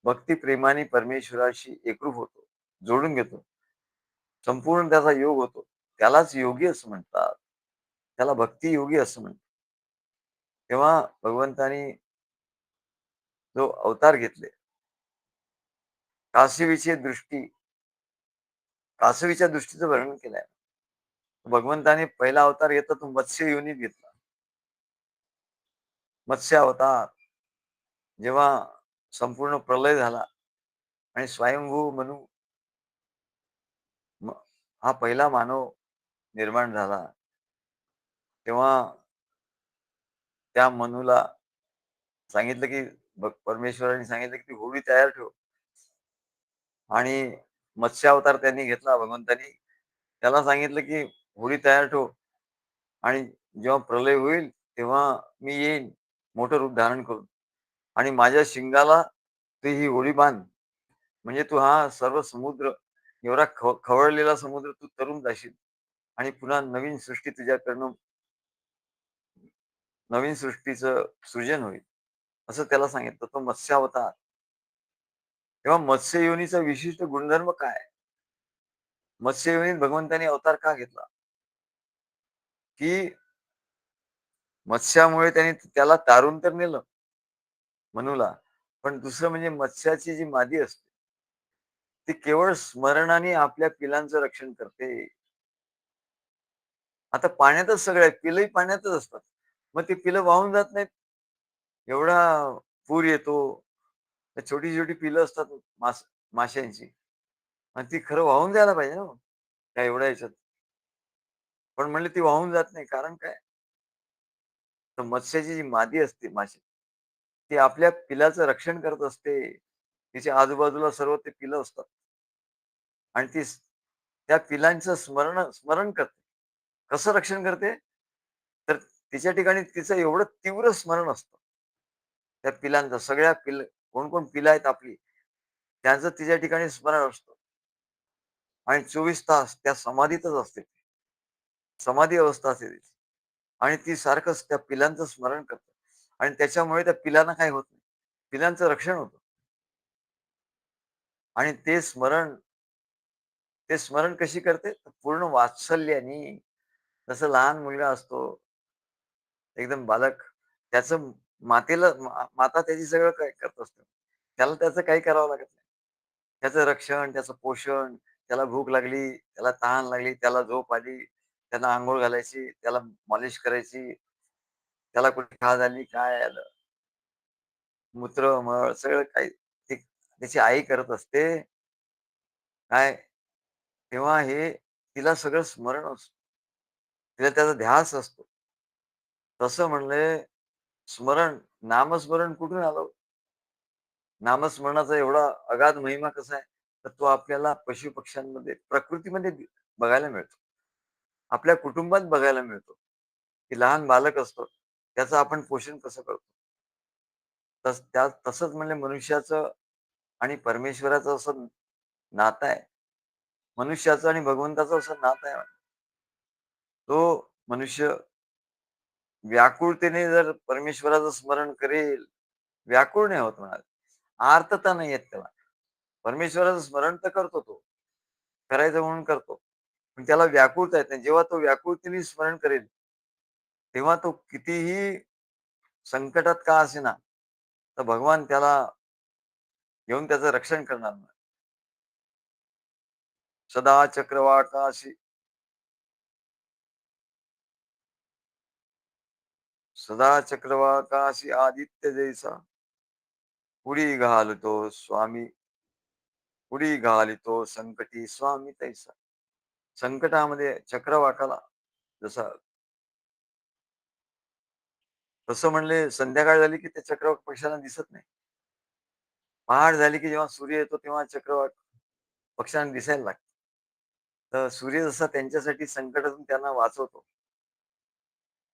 भक्ती प्रेमाने परमेश्वराशी एकरूप होतो, जोडून घेतो, संपूर्ण त्याचा योग होतो. त्यालाच योगी असं म्हणतात. त्याला भक्ती योगी असं म्हणतात. तेव्हा भगवंतानी जो अवतार घेतले, कासवीची दृष्टी कासवीच्या दृष्टीचं वर्णन केलंय. भगवंताने पहिला अवतार घेतला तो मत्स्य योनीत घेतला. मत्स्य अवतार जेव्हा संपूर्ण प्रलय झाला आणि स्वयंभू मनू म हा पहिला मानव निर्माण झाला. तेव्हा त्या मनूला सांगितलं, की परमेश्वराने सांगितलं, की "ती होडी तयार ठेव." आणि मत्स्य अवतार त्यांनी घेतला भगवंतानी. त्याला सांगितलं, की "होडी तयार ठेव आणि जेव्हा प्रलय होईल, तेव्हा मी येईन मोठं रूप धारण करून आणि माझ्या शिंगाला तू ही होडी बांध. म्हणजे तू हा सर्व समुद्र, एवढा खवळलेला समुद्र तू तरून जाशील आणि पुन्हा नवीन सृष्टीचं सृजन होईल." असं त्याला सांगितलं. तो मत्स्य अवतार. तेव्हा मत्स्य योनीचा विशिष्ट गुणधर्म काय? मत्स्य योनीत भगवंताने अवतार का घेतला? की मत्स्यामुळे त्याने त्याला तारून तर नेलं, मनूला. पण दुसरं म्हणजे मत्स्याची जी मादी असते, ती केवळ स्मरणाने आपल्या पिलांचं रक्षण करते. आता पाण्यातच सगळं आहे. पिलंही पाण्यातच असतात. मग ती पिलं वाहून जात नाहीत. एवढा पूर येतो. तर छोटी-छोटी पिलं असतात माश्यांची आणि ती खरं वाहून जायला पाहिजे ना हो, त्या एवढ्या ह्याच्यात. पण म्हणले ती वाहून जात नाही. कारण काय? तर मत्स्याची जी मादी असते मासे, ती आपल्या पिलाचं रक्षण करत असते. तिच्या आजूबाजूला सर्व ते पिलं असतात आणि त्या पिलांचं स्मरण करते. कसं रक्षण करते? तर तिच्या ठिकाणी तिचं एवढं तीव्र स्मरण असतं. त्या पिलांचं सगळ्या कोण-कोण पिलं आहेत आपली, त्यांचं तिच्या ठिकाणी स्मरण असतं आणि 24 तास त्या समाधीतच असते. समाधी अवस्था असते तिची आणि ती सारखंच त्या पिलांचं स्मरण करते आणि त्याच्यामुळे त्या पिलांना काही होत नाही. पिलांचं रक्षण होतं आणि ते स्मरण कशी करते? तर पूर्ण वात्सल्यानी. जसं लहान मुलगा असतो, एकदम बालक, त्याचं माता त्याची सगळं काय करत असते. त्याला त्याचं काही करावं लागत नाही. त्याचं रक्षण, त्याचं पोषण, त्याला भूक लागली, त्याला तहान लागली, त्याला झोप आली, त्यांना अंघोळ घालायची, त्याला मालिश करायची, त्याला कुठे खाज आली, काय आलं, मूत्र, मळ सगळं काही ती त्याची आई करत असते. काय तेव्हा हे तिला सगळं स्मरण असतं. तिला त्याचा ध्यास असतो. तसं म्हणले स्मरण, नामस्मरण कुठून आलं? नामस्मरणाचा एवढा अगाध महिमा कसा आहे? तर तो आपल्याला पशु-पक्ष्यांमध्ये, प्रकृतीमध्ये बघायला मिळतो. आपल्या कुटुंबात बघायला मिळतो, की लहान बालक असतं, त्याचं आपण पोषण कसं करतो. तसंच म्हणजे मनुष्याचं आणि परमेश्वराचं असं नातं आहे. मनुष्याचं आणि भगवंताचं असं नातं आहे. तो मनुष्य व्याकुळतेने जर परमेश्वराचं स्मरण करेल, व्याकुळ नाही होत म्हणाले. आर्तता नाही येत त्याला. परमेश्वराचं स्मरण तर करतो तो. करायचं म्हणून करतो. पण त्याला व्याकुळता येत नाही. जेव्हा तो व्याकुळतेने स्मरण करेल, तेव्हा तो कितीही संकटात का असेना, तर भगवान त्याला घेऊन त्याचं रक्षण करणार. सदा चक्रवाकाशी सदा चक्रवाकाशी आदित्य जैसा उडी घालतो स्वामी उडी घालितो संकटी स्वामी तैसा. संकटामध्ये चक्रवाकाला जसा तसं म्हणले संध्याकाळ झाली की ते चक्रवाक पक्ष्यांना दिसत नाही. पहाट झाली की जेव्हा सूर्य येतो तेव्हा चक्रवाक पक्ष्यांना दिसायला लागतं. तर सूर्य जसा त्यांच्यासाठी संकटातून त्यांना वाचवतो,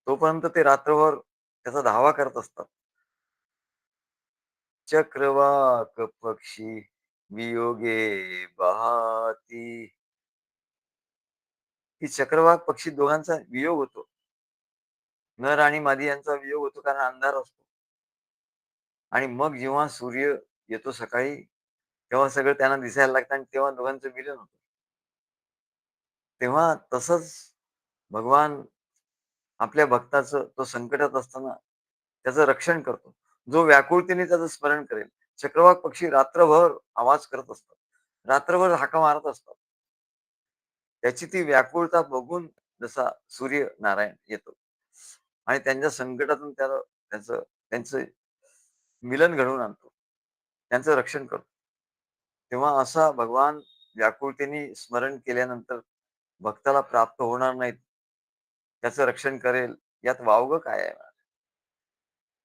तोपर्यंत ते रात्रभर त्याचा धावा करत असतात. चक्रवाक पक्षी वियोगे बहाती. ही चक्रवाक पक्षी दोघांचा वियोग होतो. नर आणि मादी यांचा वियोग होतो कारण अंधार असतो. आणि मग जेव्हा सूर्य येतो सकाळी, तेव्हा सगळं त्यांना दिसायला लागतं आणि तेव्हा दोघांचं मिलन होतं. तेव्हा तसंच भगवान आपल्या भक्ताचं तो संकटात असताना त्याचं रक्षण करतो. जो व्याकुळतेने त्याचं स्मरण करेल. चक्रवाक पक्षी रात्रभर आवाज करत असतात. रात्रभर हाका मारत असतात. त्याची ती व्याकुळता बघून जसा सूर्यनारायण येतो आणि त्यांच्या संकटातून त्याला त्यांचं मिलन घडवून आणतो. त्यांचं रक्षण करतो. तेव्हा असा भगवान व्याकुळतेने स्मरण केल्यानंतर भक्ताला प्राप्त होणार नाहीत. त्याचं रक्षण करेल, यात वावगं काय आहे?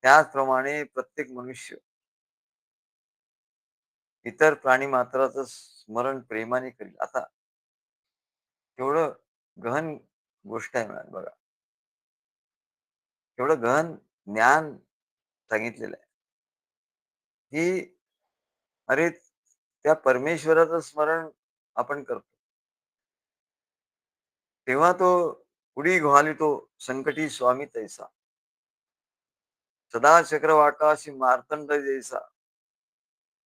त्याचप्रमाणे प्रत्येक मनुष्य इतर प्राणी मात्राचं स्मरण प्रेमाने करील. आता एवढं गहन गोष्ट आहे म्हणा बघा. एवढं गहन ज्ञान सांगितलेलं आहे, की अरे त्या परमेश्वराचं स्मरण आपण करतो. तेव्हा तो उडी घालितो संकटी स्वामी तैसा. सदा चक्रवाकाशी मार्तंड जैसा.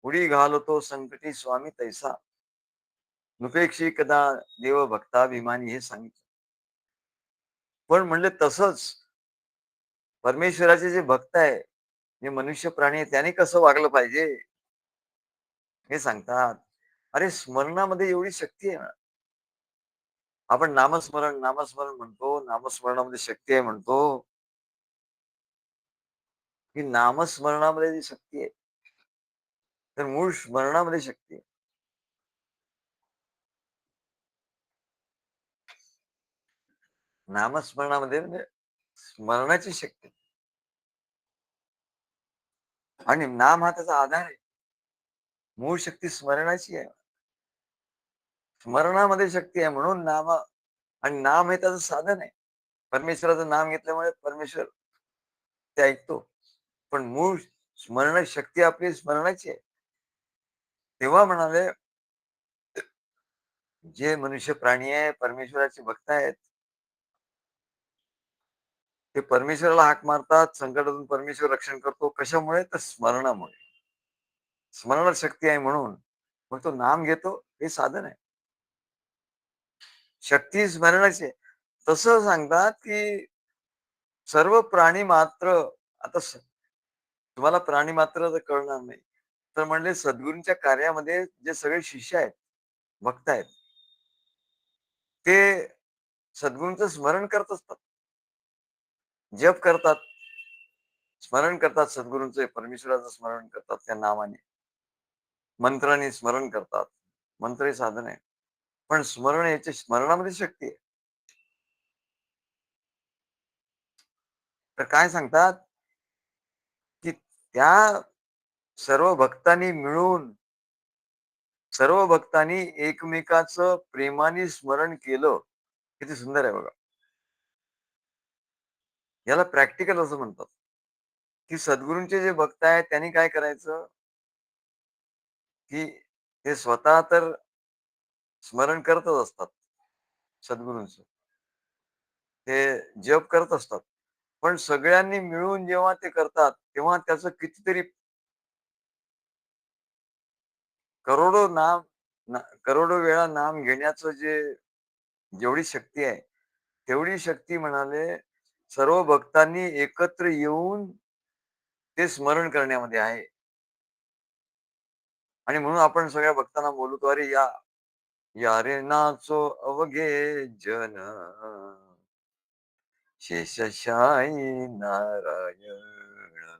उडी घालतो संकटी स्वामी तैसा. नुपेक्षी कदा देव भक्ताभिमानी हे सांगितलं. पण म्हणले तसंच परमेश्वराचे जे भक्त आहे, जे मनुष्य प्राणी आहे, त्याने कसं वागलं पाहिजे? हे सांगतात. अरे स्मरणामध्ये एवढी शक्ती आहे ना. आपण नामस्मरण, नामस्मरण म्हणतो, नामस्मरणामध्ये शक्ती आहे म्हणतो. की नामस्मरणामध्ये जी शक्ती आहे, तर मूळ स्मरणामध्ये शक्ती आहे. नामस्मरणामध्ये म्हणजे स्मरणाची शक्ती आणि नाम हा त्याचा आधार आहे. मूळ शक्ती स्मरणाची आहे. स्मरणामध्ये शक्ती आहे म्हणून आणि नाम हे त्याचं साधन आहे. परमेश्वराचं नाम घेतल्यामुळे परमेश्वर ते ऐकतो. पण मूळ स्मरण शक्ती आपली स्मरणाची आहे. तेव्हा म्हणाले, जे मनुष्य प्राणी आहे, परमेश्वराचे भक्त आहेत, ते परमेश्वराला हाक मारतात, संकटातून परमेश्वर रक्षण करतो. कशामुळे? तर स्मरणामुळे. स्मरण शक्ती आहे म्हणून. मग तो नाम घेतो हे साधन आहे. शक्ती स्मरणाची आहे. तसं सांगतात, की सर्व प्राणी मात्र आता तुम्हाला प्राणी मात्र तर कळणार नाही. तर म्हणले सद्गुरूंच्या कार्यामध्ये जे सगळे शिष्य आहेत, भक्त आहेत, ते सद्गुरूंचं स्मरण करत असतात. जप करतात, स्मरण करतात सद्गुरूंचे, परमेश्वराचं स्मरण करतात त्या नावाने. मंत्राने स्मरण करतात. मंत्र हे साधन आहे. पण स्मरण याच्या स्मरणामध्ये शक्ती आहे. तर काय सांगतात, की त्या सर्व भक्तांनी मिळून, सर्व भक्तांनी एकमेकाचं प्रेमाने स्मरण केलं. किती सुंदर आहे बघा. याला प्रॅक्टिकल असं म्हणतात, की सद्गुरूंचे जे भक्त आहेत त्यांनी काय करायचं, की ते स्वतः तर स्मरण करतच असतात सद्गुरूंचं. ते जप करत असतात. पण सगळ्यांनी मिळून जेव्हा ते करतात, तेव्हा त्याचं कितीतरी करोडो नाम करोडो वेळा नाम घेण्याचं जेवढी शक्ती आहे, तेवढी शक्ती म्हणाले सर्व भक्तांनी एकत्र येऊन ते स्मरण करण्यामध्ये आहे. आणि म्हणून आपण सगळ्या भक्तांना बोलवतो, "अरे या, या रे नाचो अवघे जन, शेषशायी नारायण."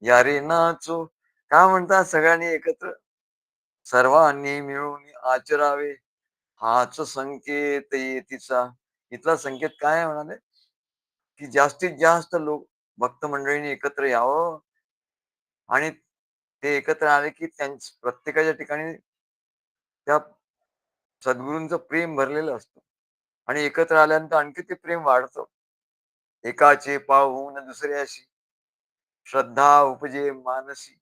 या रे नाचो. का म्हणतात सगळ्यांनी एकत्र? सर्वांनी मिळून आचरावे, हाच संकेत येतीचा. इथला संकेत काय आहे म्हणाले? की जास्तीत जास्त लोक भक्त मंडळींनी एकत्र यावं आणि ते एकत्र आले की प्रत्येकाच्या ठिकाणी त्या सद्गुरूंचं प्रेम भरलेलं असतं आणि एकत्र आल्यानंतर आणखी ते प्रेम वाढतं. एकाचे पाहून दुसऱ्याशी श्रद्धा उपजे मानसी,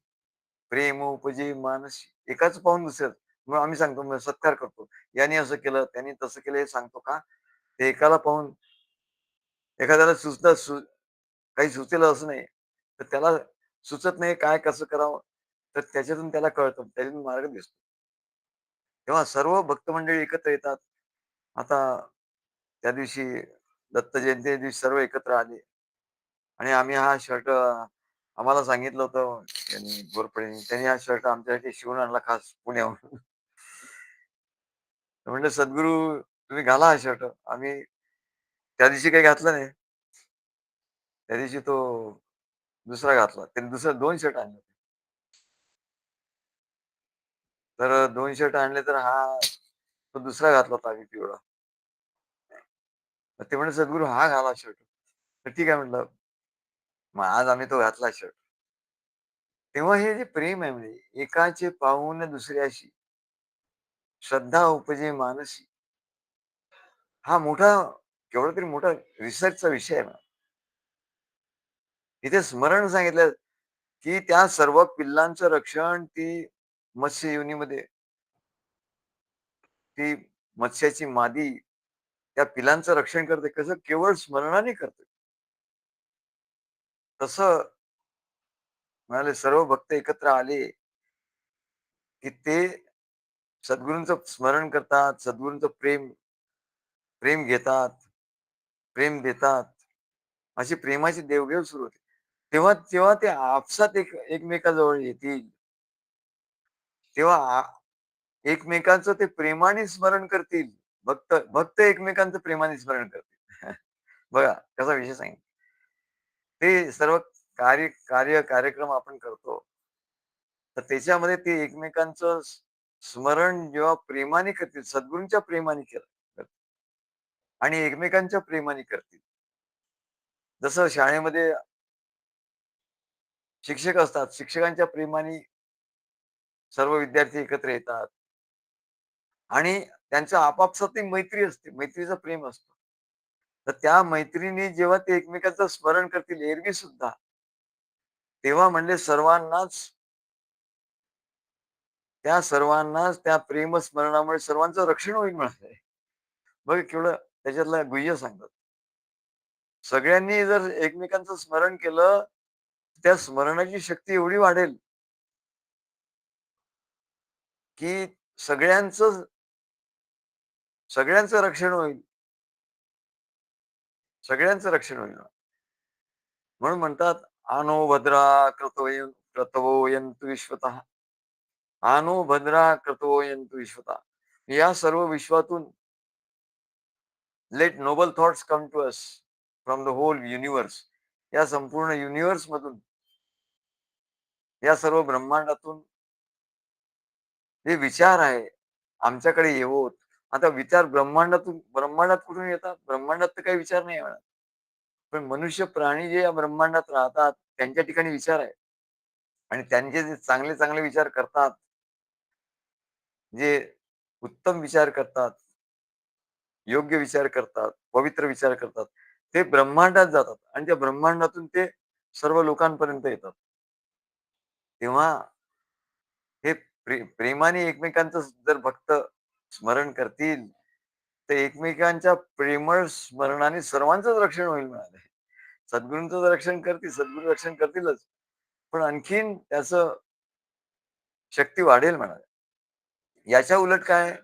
प्रेम उपजे मानसी. एकाच पाहून दुसऱ्याचं. मग आम्ही सांगतो, मग सत्कार करतो. याने असं केलं, त्याने तसं केलं हे सांगतो का? ते एकाला पाहून एखाद्याला काही सुचेल असं नाही. तर त्याला सुचत नाही काय कसं करावं? तर त्याच्यातून त्याला कळतं. त्याच्यातून मार्ग दिसतो. तेव्हा सर्व भक्त मंडळी एकत्र येतात. आता त्या दिवशी दत्त जयंती दिवशी सर्व एकत्र आले आणि आम्ही हा शर्ट आम्हाला सांगितलं होतं त्यांनी घोरपडेंनी. त्यांनी हा शर्ट आमच्यासाठी शिवून आणला खास पुण्याहून. तर म्हटलं, "सद्गुरू तुम्ही घाला हा शर्ट." आम्ही त्या दिवशी काही घातलं नाही. त्या दिवशी तो दुसरा घातला. त्यांनी दुसरे 2 शर्ट आणले. तर 2 शर्ट आणले तर तो दुसरा घातला होता आम्ही पिवळा. तर ते म्हणे, "सद्गुरू हा घाला शर्ट." तर ठीक आहे म्हटलं. मग आज आम्ही तो घातला शर्ट. तेव्हा हे जे प्रेम आहे म्हणजे एकाचे पाहून दुसऱ्याशी श्रद्धा उपजे मानसी. हा केवढा तरी मोठा रिसर्चचा विषय आहे ना. इथे स्मरण सांगितलं, की त्या सर्व पिल्लांचं रक्षण ती मत्स्य योनीमध्ये ती मत्स्याची मादी त्या पिलांचं रक्षण करते. कसं? केवळ स्मरणाने करते. तसं म्हणाले सर्व भक्त एकत्र आले, की ते सद्गुरूंचं स्मरण करतात, सद्गुरूंचं प्रेम प्रेम घेतात, प्रेम देतात. अशी प्रेमाची देवघेव सुरू होते. तेव्हा तेव्हा ते आपसात एकमेकाजवळ येतील. तेव्हा एकमेकांचं ते प्रेमाने स्मरण करतील. भक्त भक्त एकमेकांचं प्रेमाने स्मरण करतील. बघा कसा विषय सांगितला. ते सर्व कार्यक्रम आपण करतो. तर त्याच्यामध्ये ते एकमेकांचं स्मरण जेव्हा प्रेमाने करतील, सद्गुरूंच्या प्रेमाने केलं आणि एकमेकांच्या प्रेमाने करतील. जसं शाळेमध्ये शिक्षक असतात. शिक्षकांच्या प्रेमाने सर्व विद्यार्थी एकत्र येतात आणि त्यांच्या आपापसातही मैत्री असते. मैत्रीचं प्रेम असतं. तर त्या मैत्रिणी जेव्हा ते एकमेकांचं स्मरण करतील एरवी सुद्धा, तेव्हा म्हणजे सर्वांनाच त्या प्रेमस्मरणामुळे सर्वांचं रक्षण होईल म्हणाले. बघ केवढं त्याच्यातलं गुह्य सांगतात. सगळ्यांनी जर एकमेकांचं स्मरण केलं, त्या स्मरणाची शक्ती एवढी वाढेल, की सगळ्यांचं सगळ्यांचं रक्षण होईल. सगळ्यांचं रक्षण होईल. म्हणून म्हणतात, "आणो भद्रा कृतोय क्रतवो यन्तु विश्वतः. आनो भद्रा क्रतवो यन्तु विश्वतः. या सर्व विश्वातून let noble thoughts come to us from the whole universe. या संपूर्ण युनिव्हर्स मधून, या सर्व ब्रह्मांडातून जे विचार आहे आमच्याकडे येवोत. आता विचार ब्रह्मांडात कुठून येतात? ब्रह्मांडात तर काही विचार नाही म्हणा. पण मनुष्य प्राणी जे या ब्रह्मांडात राहतात त्यांच्या ठिकाणी विचार आहे. आणि त्यांचे जे चांगले चांगले विचार करतात, जे उत्तम विचार करतात, योग्य विचार करतात, पवित्र विचार करतात, ते ब्रह्मांडात जातात आणि त्या ब्रह्मांडातून ते सर्व लोकांपर्यंत येतात. तेव्हा हे प्रेमाने एकमेकांचं जर भक्त स्मरण करतील, तर एकमेकांच्या प्रेमळ स्मरणाने सर्वांचंच रक्षण होईल म्हणाले. सद्गुरूंचं रक्षण करतील, सद्गुरू रक्षण करतीलच. पण आणखीन त्याचं शक्ती वाढेल म्हणाले. याच्या उलट काय?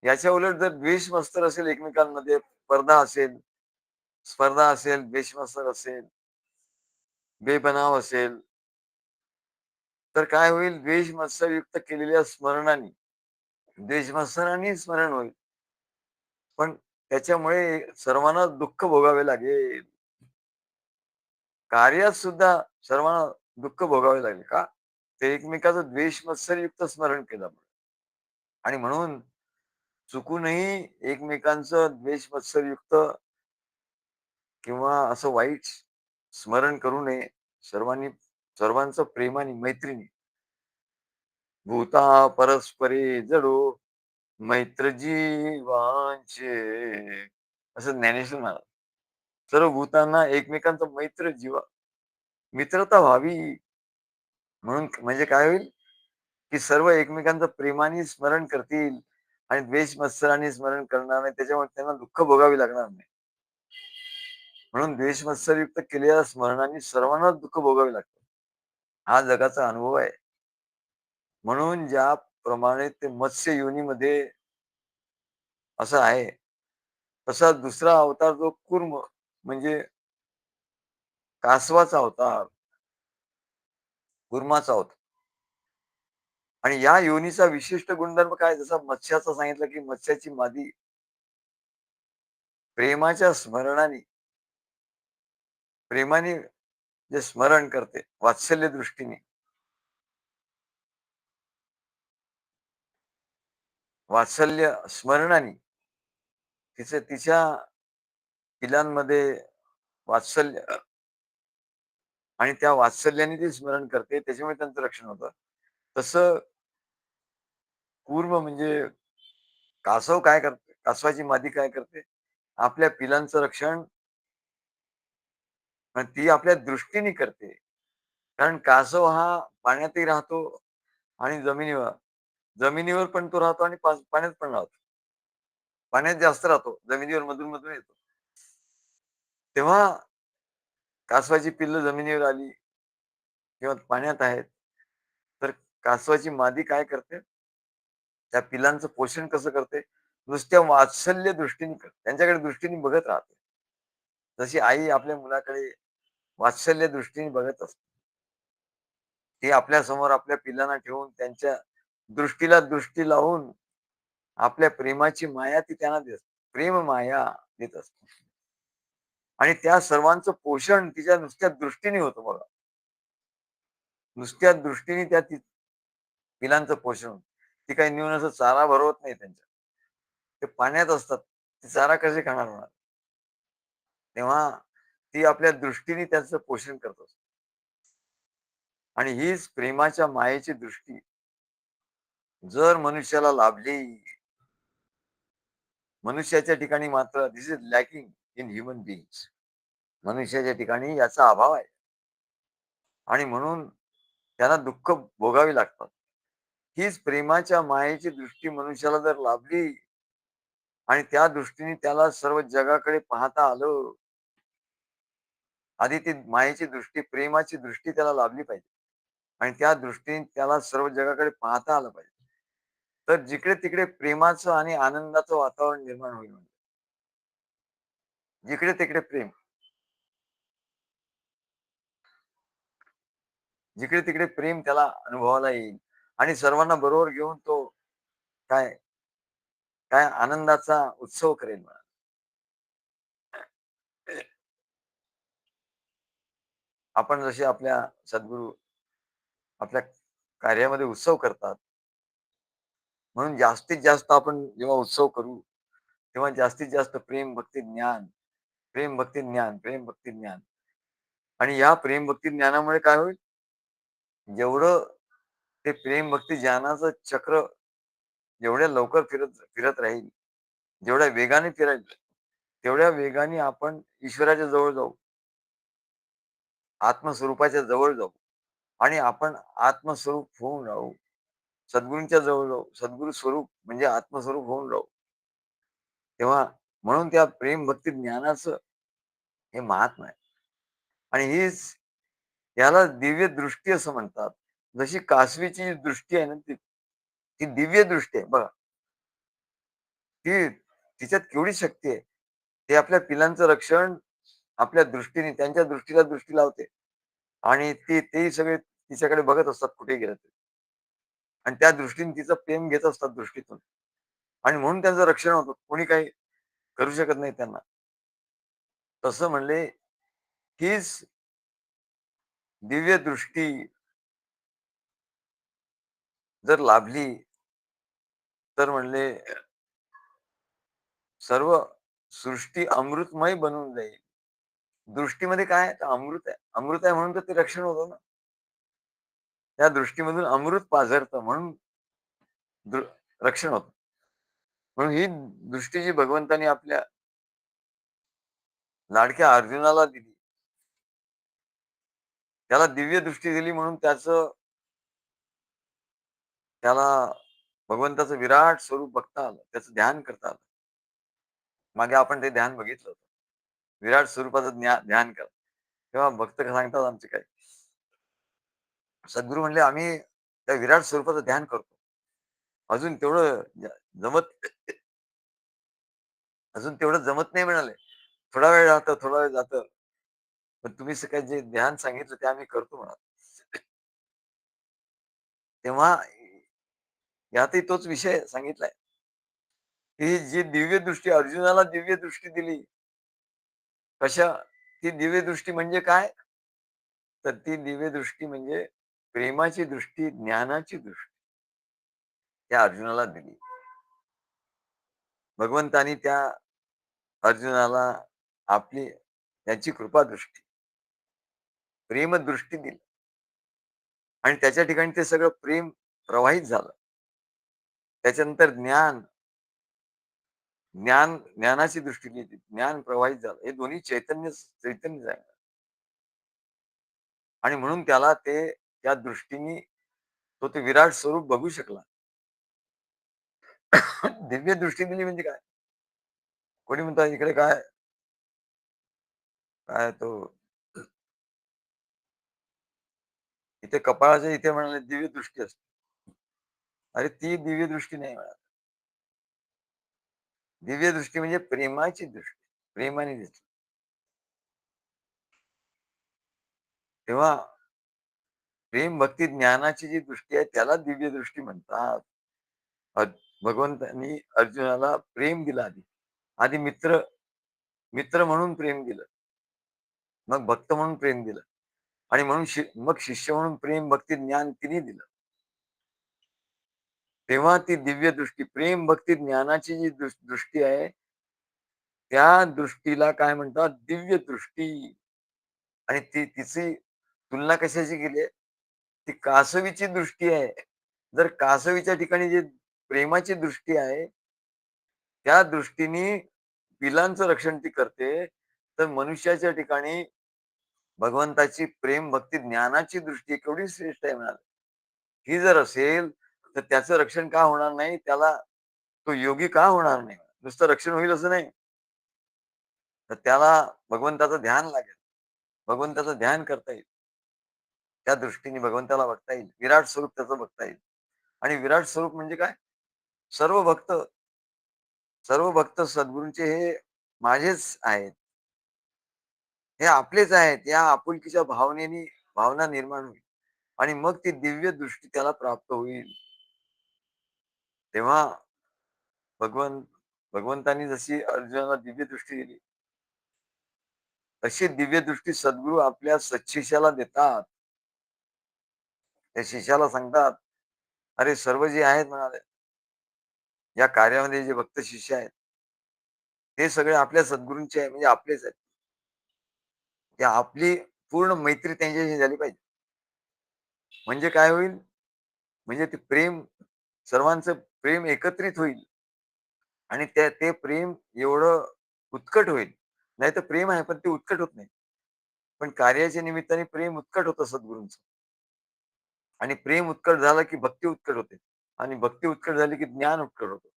याच्या उलट जर द्वेष मत्सर असेल एकमेकांमध्ये, स्पर्धा असेल, द्वेष मत्सर असेल, बेबनाव असेल, तर काय होईल? द्वेष मत्सरयुक्त केलेल्या स्मरणाने, द्वेष मत्सराने स्मरण होईल. पण त्याच्यामुळे सर्वांना दुःख भोगावे लागेल. कार्यात सुद्धा सर्वांना दुःख भोगावे लागेल. का? ते एकमेकाचं द्वेष मत्सरयुक्त स्मरण केलं. आणि म्हणून चुकूनही एकमेकांचं द्वेष मत्सरयुक्त किंवा असं वाईट स्मरण करू नये. सर्वांनी सर्वांचं प्रेमाने, मैत्रीने, भूता परस्परे जडो मैत्र जीवांचे, असं ज्ञानेश्वर महाराज. सर्व भूतांना एकमेकांचं मैत्र जीवा, मित्रता व्हावी. म्हणून म्हणजे काय होईल? की सर्व एकमेकांचं प्रेमाने स्मरण करतील आणि द्वेष मत्सराने स्मरण करणार नाही. त्याच्यामुळे त्यांना दुःख भोगावी लागणार नाही. म्हणून द्वेष मत्सरयुक्त केलेल्या स्मरणाने सर्वांनाच दुःख भोगावे लागतं. हा जगाचा अनुभव आहे. म्हणून ज्याप्रमाणे ते मत्स्य योनीमध्ये असं आहे, तसा दुसरा अवतार जो कूर्म म्हणजे कासवाचा अवतार, कूर्माचा अवतार. आणि या योनीचा विशिष्ट गुणधर्म काय? जसा मत्स्याचा सांगितलं, की मत्स्याची मादी प्रेमाच्या स्मरणाने, प्रेमाने जे स्मरण करते, वात्सल्य दृष्टीने, वात्सल्य स्मरणाने तिच्या पिलांमध्ये वात्सल्य आणि त्या वात्सल्याने ती स्मरण करते, त्याच्यामुळे त्यांचं रक्षण होतं. तसं कूर्म म्हणजे कासव काय करते? कासवाची मादी काय करते? आपल्या पिलांचं रक्षण ती आपल्या दृष्टीने करते. कारण कासव हा पाण्यातही राहतो आणि जमिनीवर पण तो राहतो आणि पाण्यात पण राहतो. पाण्यात जास्त राहतो, जमिनीवर मधून-मधून येतो. तेव्हा कासवाची पिल्लं जमिनीवर आली किंवा पाण्यात आहेत, तर कासवाची मादी काय करते? त्या पिलांचं पोषण कसं करते? नुसत्या वात्सल्य दृष्टीने करते. त्यांच्याकडे दृष्टीने बघत राहते. जशी आई आपल्या मुलाकडे वात्सल्य दृष्टीने बघत असते. ती आपल्या समोर आपल्या पिल्लांना ठेवून त्यांच्या दृष्टीला दृष्टी लावून आपल्या प्रेमाची माया ती त्यांना देत असते. प्रेम माया देत असते. आणि त्या सर्वांचं पोषण तिच्या नुसत्या दृष्टीने होतं बघा. नुसत्या दृष्टीने पिलांचं पोषण होतं. ती काही नेऊन असं चारा भरवत नाही त्यांच्या. ते पाण्यात असतात. ते चारा कसे खाणार म्हणा? तेव्हा ती आपल्या दृष्टीने त्याचं पोषण करत असते. आणि हीच प्रेमाच्या मायेची दृष्टी जर मनुष्याला लाभली, मनुष्याच्या ठिकाणी मात्र this is lacking in human beings. मनुष्याच्या ठिकाणी याचा अभाव आहे आणि म्हणून त्याला दुःख भोगावी लागतात. हीच प्रेमाच्या मायेची दृष्टी मनुष्याला जर लाभली आणि त्या दृष्टीने त्याला सर्व जगाकडे पाहता आलं. आधी ती मायेची दृष्टी, प्रेमाची दृष्टी त्याला लाभली पाहिजे आणि त्या दृष्टीने त्याला सर्व जगाकडे पाहता आलं पाहिजे. तर जिकडे-तिकडे प्रेमाचं आणि आनंदाचं वातावरण निर्माण होईल. जिकडे-तिकडे प्रेम. जिकडे-तिकडे प्रेम त्याला अनुभवायला येईल आणि सर्वांना बरोबर घेऊन तो काय, काय आनंदाचा उत्सव करेल म्हणा. आपण जसे आपल्या सद्गुरू आपल्या कार्यामध्ये उत्सव करतात, म्हणून जास्तीत जास्त आपण जेव्हा उत्सव करू, तेव्हा जास्तीत जास्त प्रेम, भक्ती, ज्ञान, प्रेम, भक्ती, ज्ञान, प्रेम, भक्ती, ज्ञान आणि या प्रेम, भक्ती, ज्ञानामुळे काय होईल, जेवढं ते प्रेम, भक्ती, ज्ञानाचं चक्र जेवढ्या लवकर फिरत फिरत राहील, जेवढ्या वेगाने फिरेल, तेवढ्या वेगाने आपण ईश्वराच्या जवळ जाऊ, आत्मस्वरूपाच्या जवळ जाऊ आणि आपण आत्मस्वरूप होऊन राहू. सद्गुरूंच्या जवळ जाऊ. सद्गुरू स्वरूप म्हणजे आत्मस्वरूप होऊन राहू. तेव्हा म्हणून त्या प्रेम, भक्ती, ज्ञानाचं हे महात्म्य आहे आणि हीच याला दिव्य दृष्टी असं म्हणतात. जशी कासवीची जी दृष्टी आहे ना, ती ती दिव्य दृष्टी आहे बघा. ती तिच्यात केवढी शक्ती आहे. ते आपल्या पिलांचं रक्षण आपल्या दृष्टीने त्यांच्या दृष्टीला दृष्टी लावते आणि तेही सगळे तिच्याकडे बघत असतात कुठे गेलं तरी आणि त्या दृष्टीने तिचं प्रेम घेत असतात दृष्टीतून आणि म्हणून त्यांचं रक्षण होतं. कोणी काही करू शकत नाही त्यांना. तसं म्हणले, हीच दिव्य दृष्टी जर लाभली, तर म्हणले सर्व सृष्टी अमृतमय बनून जाईल. दृष्टीमध्ये काय आहे? तर अमृत आहे. अमृत आहे म्हणून तर ते रक्षण होतं ना. त्या दृष्टीमधून अमृत पाझरतं म्हणून दृ रक्षण होतं. म्हणून ही दृष्टी जी भगवंतांनी आपल्या लाडक्या अर्जुनाला दिली, त्याला दिव्य दृष्टी दिली म्हणून त्याला भगवंताचं विराट स्वरूप बघता आलं. त्याचं ध्यान करता आलं. मागे आपण ते ध्यान बघितलं होतं. विराट स्वरूपाचं ध्यान करा. तेव्हा भक्त सांगतात आमचे काय, सद्गुरू म्हणले, "आम्ही त्या विराट स्वरूपाचं ध्यान करतो. अजून तेवढं जमत अजून तेवढं जमत नाही म्हणाले. थोडा वेळ जातं, थोडा वेळ जातं. पण तुम्ही सकाळी जे ध्यान सांगितलं ते आम्ही करतो" म्हणा. तेव्हा यातही तोच विषय सांगितलाय, की जी दिव्य दृष्टी अर्जुनाला दिव्य दृष्टी दिली. कशा? ती दिव्य दृष्टी म्हणजे काय? तर ती दिव्य दृष्टी म्हणजे प्रेमाची दृष्टी, ज्ञानाची दृष्टी त्या अर्जुनाला दिली. भगवंतानी त्या अर्जुनाला आपली त्याची कृपा दृष्टी, प्रेम दृष्टी दिली आणि त्याच्या ठिकाणी ते सगळं प्रेम प्रवाहित झालं. त्याच्यानंतर ज्ञानाची दृष्टी दिली. ज्ञान प्रवाहित झालं. हे दोन्ही चैतन्यच आहे आणि म्हणून त्याला त्या दृष्टीने तो ते विराट स्वरूप बघू शकला. दिव्य दृष्टी दिली म्हणजे काय? कोणी म्हणतात इकडे काय, काय तो इथे कपाळाच्या इथे म्हणाले दिव्य दृष्टी असते. अरे ती दिव्य दृष्टी नाही म्हणा. दिव्य दृष्टी म्हणजे प्रेमाची दृष्टी. प्रेमाने दिसली. तेव्हा प्रेम, भक्ती, ज्ञानाची जी दृष्टी आहे त्याला दिव्य दृष्टी म्हणतात. अ भगवंतांनी अर्जुनाला प्रेम दिलं आधी. आधी मित्र मित्र म्हणून प्रेम दिलं. मग भक्त म्हणून प्रेम दिलं आणि म्हणून मग शिष्य म्हणून प्रेम, भक्ती, ज्ञान तिन्ही दिलं. तेव्हा ती दिव्य दृष्टी, प्रेम, भक्ती, ज्ञानाची जी दृष्टी आहे, त्या दृष्टीला काय म्हणतात? दिव्य दृष्टी आणि तिची तुलना कशाची केली आहे? ती कासवीची दृष्टी आहे. जर कासवीच्या ठिकाणी जी प्रेमाची दृष्टी आहे, त्या दृष्टीने पिलांचं रक्षण ती करते, तर मनुष्याच्या ठिकाणी भगवंताची प्रेम, भक्ती, ज्ञानाची दृष्टी केवढी श्रेष्ठ आहे म्हणाले. ही जर असेल, तर त्याचं रक्षण का होणार नाही? त्याला तो योगी का होणार नाही? नुसतं रक्षण होईल असं नाही. तर त्याला भगवंताचं ध्यान लागेल. भगवंताचं ध्यान करता येईल. त्या दृष्टीने भगवंताला बघता येईल. विराट स्वरूप त्याचं बघता येईल. आणि विराट स्वरूप म्हणजे काय? सर्व भक्त सर्व भक्त सद्गुरूंचे हे माझेच आहेत. हे आपलेच आहेत. या आपुलकीच्या भावना निर्माण होईल. आणि मग ती दिव्य दृष्टी त्याला प्राप्त होईल. तेव्हा भगवन भगवंतांनी जशी अर्जुनाला दिव्य दृष्टी दिली, तशी दिव्य दृष्टी सद्गुरू आपल्या सत्शिष्याला देतात. त्या शिष्याला सांगतात, "अरे सर्व जे आहेत म्हणाले, या कार्यामध्ये जे भक्त शिष्य आहेत, ते सगळे आपल्या सद्गुरूंचे आहे म्हणजे आपलेच आहेत. ते आपली पूर्ण मैत्री त्यांच्याशी झाली पाहिजे. म्हणजे काय होईल? म्हणजे ते प्रेम सर्वांचं प्रेम एकत्रित होईल आणि ते प्रेम एवढं उत्कट होईल. नाहीतर प्रेम आहे, पण ते उत्कट होत नाही. पण कार्याच्या निमित्ताने प्रेम उत्कट होतं सद्गुरूंचं आणि प्रेम उत्कट झालं, की भक्ती उत्कट होते आणि भक्ती उत्कट झाली, की ज्ञान उत्कट होतं.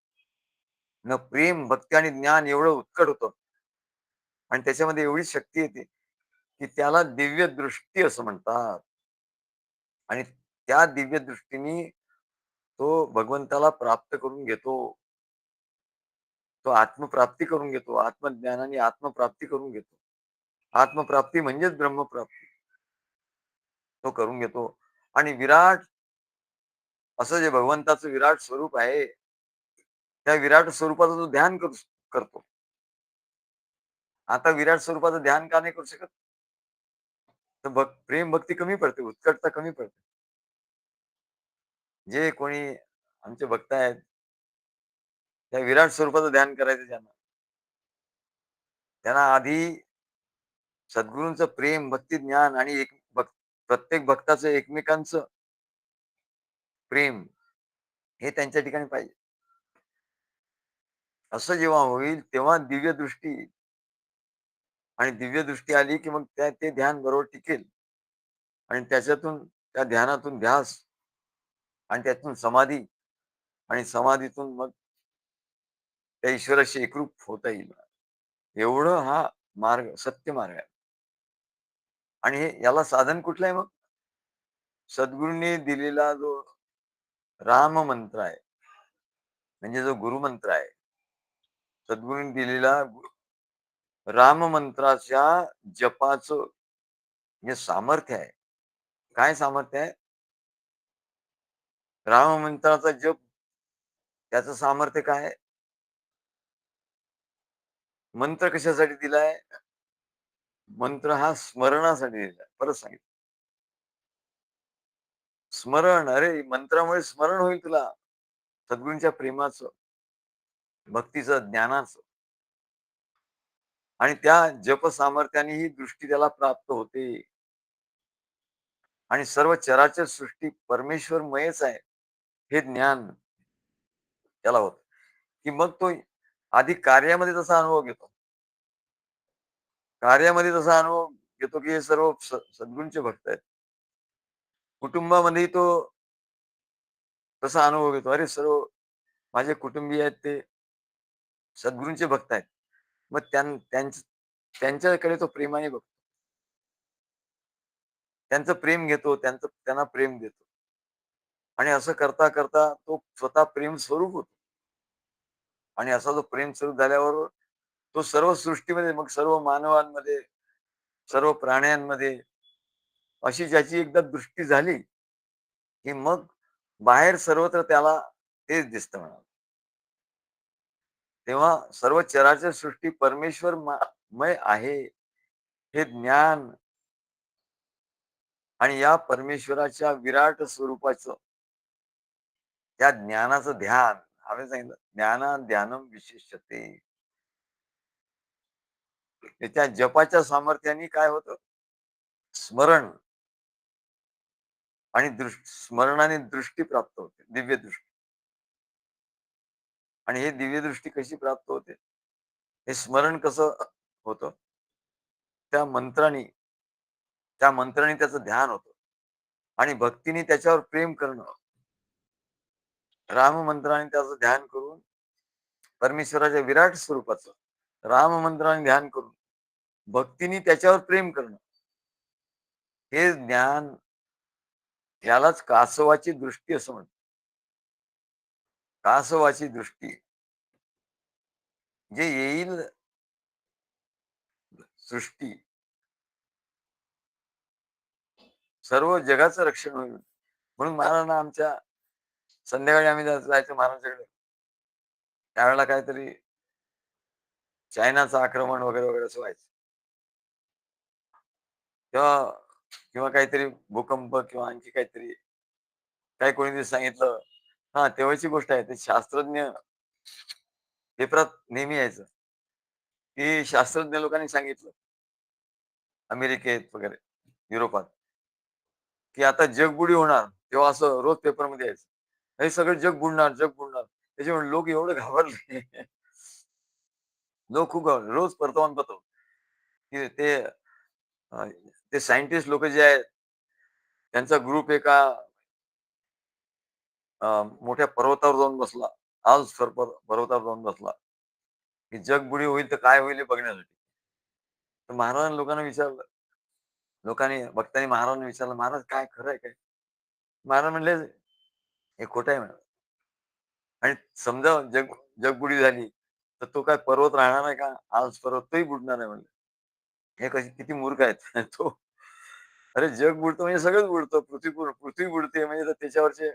न प्रेम, भक्ती आणि ज्ञान एवढं उत्कट होतं आणि त्याच्यामध्ये एवढी शक्ती येते, की त्याला दिव्य दृष्टी असं म्हणतात आणि त्या दिव्य दृष्टीने तो भगवंताला प्राप्त करून घेतो. तो आत्मप्राप्ती करून घेतो. आत्मज्ञानाने आत्मप्राप्ती करून घेतो. आत्मप्राप्ती म्हणजेच ब्रह्मप्राप्ती. तो करून घेतो आणि विराट असं जे भगवंताचं विराट स्वरूप आहे, त्या विराट स्वरूपाचं तो ध्यान करतो. आता विराट स्वरूपाचं ध्यान का नाही करू शकत? तर प्रेम भक्ती कमी पडते, उत्कटता कमी पडते. जे कोणी आमचे भक्त आहेत, त्या विराट स्वरूपाचं ध्यान करायचं ज्यांना, त्यांना आधी सद्गुरूंचं प्रेम, भक्ती, ज्ञान आणि प्रत्येक भक्ताचं एकमेकांचं प्रेम हे त्यांच्या ठिकाणी पाहिजे. असं जेव्हा होईल, तेव्हा दिव्य दृष्टी येईल आणि दिव्य दृष्टी आली, की मग ते ध्यान बरोबर टिकेल आणि त्याच्यातून त्या ध्यानातून ध्यास आणि त्यातून समाधी आणि समाधीतून मग त्या ईश्वराशी एकरूप होता येईल. एवढं हा मार्ग, सत्य मार्ग आहे. आणि याला साधन कुठलं आहे मग? सद्गुरूंनी दिलेला जो राम मंत्र आहे, म्हणजे जो गुरुमंत्र आहे. सद्गुरूंनी दिलेला राम मंत्राच्या जपाचं जे सामर्थ्य आहे. काय सामर्थ्य आहे? राम मंत्राचा जप त्याचं सामर्थ्य काय आहे? मंत्र कशासाठी दिलाय? मंत्र हा स्मरणासाठी दिलाय. परत सांगितलं. स्मरण, अरे मंत्रामुळे स्मरण होईल तुला. सद्गुरूंच्या प्रेमाचं, भक्तीचं, ज्ञानाचं आणि त्या जप सामर्थ्याने ही दृष्टी त्याला प्राप्त होते. आणि सर्व चराचर सृष्टी परमेश्वरमयच आहे, हे ज्ञान त्याला होतं, की मग तो आधी कार्यामध्ये तसा अनुभव घेतो. कार्यामध्ये तसा अनुभव घेतो, की हे सर्व सद्गुरूंचे भक्त आहेत. कुटुंबामध्ये तो तसा अनुभव घेतो. अरे सर्व माझे कुटुंबीय आहेत ते सद्गुरूंचे भक्त आहेत. मग त्यांच्याकडे तो प्रेमाने बघतो. त्यांचं प्रेम घेतो, त्यांना प्रेम देतो. आणि असं करता, करता तो स्वतः प्रेम स्वरूप होतो. आणि असा जो प्रेम स्वरूप झाल्यावर तो सर्व सृष्टीमध्ये मग सर्व मानवांमध्ये, सर्व प्राण्यांमध्ये अशी ज्याची एकदा दृष्टी झाली, की मग बाहेर सर्वत्र त्याला तेच दिसतं म्हणा. तेव्हा सर्व चराचर सृष्टी मय आहे, हे ज्ञान आणि या परमेश्वराच्या विराट स्वरूपाचं त्या ज्ञानाचं ध्यान, आम्ही सांगितलं ज्ञाना ध्यानम विशिष्यते. त्या जपाच्या सामर्थ्याने काय होतं? स्मरण आणि स्मरणाने दृष्टी प्राप्त होते, दिव्य दृष्टी. आणि हे दिव्य दृष्टी कशी प्राप्त होते? हे स्मरण कसं होतं? त्या मंत्राने त्याचं ध्यान होतं आणि भक्तीने त्याच्यावर प्रेम करणं. राममंत्राने त्याचं ध्यान करून परमेश्वराच्या विराट स्वरूपाचं राममंत्राने ध्यान करून भक्तीने त्याच्यावर प्रेम करणं. हे ज्ञान यालाच कासवाची दृष्टी असं म्हणतात. कासवाची दृष्टी जे येईल सृष्टी सर्व जगाचं रक्षण होईल. म्हणून महाराजांना आमच्या संध्याकाळी आम्ही जायचो महाराजांच्याकडे. त्यावेळेला काहीतरी चायनाचं आक्रमण वगैरे, वगैरे असं व्हायचं. तेव्हा किंवा काहीतरी भूकंप किंवा आणखी काहीतरी, काही कोणीतरी सांगितलं. हां, तेव्हाची गोष्ट आहे. ते शास्त्रज्ञ पेपरात नेहमी यायचं, की शास्त्रज्ञ लोकांनी सांगितलं, अमेरिकेत वगैरे, युरोपात, की आता जगबुडी होणार. तेव्हा असं रोज पेपरमध्ये यायचं. हे सगळं जग बुडणार, जग बुडणार. त्याच्यामुळे लोक एवढे घाबरले. लोक खूप घाबरले. रोज वर्तमानपत्र, की अ, ते सायंटिस्ट लोकं जे आहेत, त्यांचा ग्रुप एका अ, मोठ्या पर्वतावर जाऊन बसला. आल्प्स पर्वतावर जाऊन बसला, की जग बुडी होईल तर काय होईल हे बघण्यासाठी. तर महाराजांनी लोकांना विचारलं. भक्तांनी महाराजांना विचारलं, "महाराज काय खरं आहे काय?" महाराज म्हणले, "हे खोटं आहे" म्हणाले. आणि समजा जगबुडी झाली, तर तो काय पर्वत राहणार आहे का? आल्प्स पर्वत तोही बुडणार आहे म्हणले. हे कसे किती मूर्ख आहेत. तो अरे जग बुडतं म्हणजे सगळंच बुडतं. पृथ्वी बुडते म्हणजे तर त्याच्यावरचे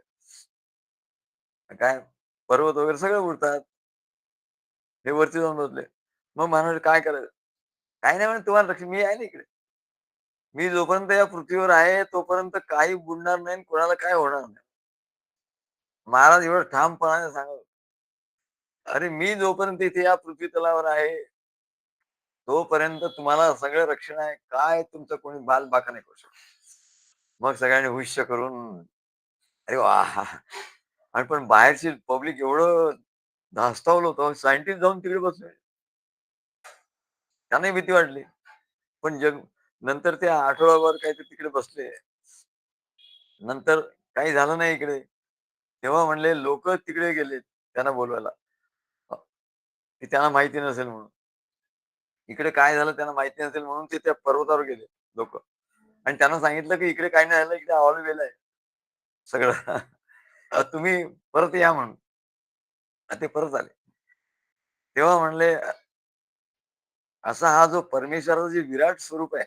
काय पर्वत वगैरे सगळं बुडतात. हे वरती जाऊन बसले. मग म्हणाले, "काय करायचं?" "काही नाही म्हणे तुम्हाला रक्षण मी आहे ना इकडे. मी जोपर्यंत या पृथ्वीवर आहे, तोपर्यंत काही बुडणार नाही आणि कोणाला काय होणार नाही." महाराज एवढं ठामपणाने सांगत, "अरे मी जोपर्यंत इथे या पृथ्वी तलावर आहे, तोपर्यंत तुम्हाला सगळं रक्षण आहे. काय तुमचं कोणी बालबाका नाही करू शकत." मग सगळ्यांनी हुश्य करून, अरे वाह! आणि पण बाहेरची पब्लिक एवढं धास्तावलं होतं. सायंटिस्ट जाऊन तिकडे बसले. त्यांनाही भीती वाटली. पण नंतर ते आठवडाभर काहीतरी तिकडे बसले. नंतर काही झालं नाही इकडे. तेव्हा म्हणले लोकं तिकडे गेलेत त्यांना बोलवायला. अ, की त्यांना माहिती नसेल म्हणून. इकडे काय झालं त्यांना माहिती नसेल म्हणून ते त्या पर्वतावर गेले लोकं. आणि त्यांना सांगितलं की इकडे काही नाही झालं, इकडे ऑल आहे सगळं. तुम्ही परत या म्हणून. ते परत आले. तेव्हा म्हणले, असा हा जो परमेश्वराचा जे विराट स्वरूप आहे,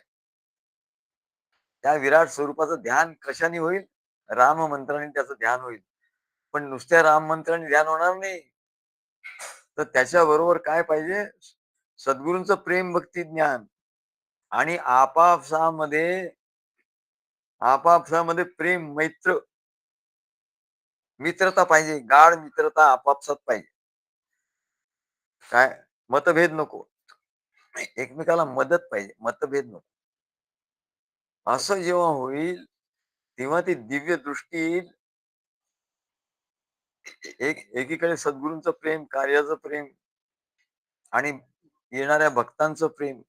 त्या विराट स्वरूपाचं ध्यान कशाने होईल? राम मंत्राने त्याचं ध्यान होईल. पण नुसत्या राम मंत्राने ध्यान होणार नाही. तर त्याच्याबरोबर काय पाहिजे? सद्गुरूंचं प्रेम, भक्ती, ज्ञान आणि आपापसामध्ये प्रेम, मित्रता पाहिजे. गाढ मित्रता आपापसात पाहिजे. काय मतभेद नको. एकमेकाला मदत पाहिजे, मतभेद नको. असं जेव्हा होईल, तेव्हा ती दिव्य दृष्टी येईल. एकीकडे सद्गुरूंचं प्रेम, कार्याचं प्रेम आणि येणाऱ्या भक्तांचं प्रेम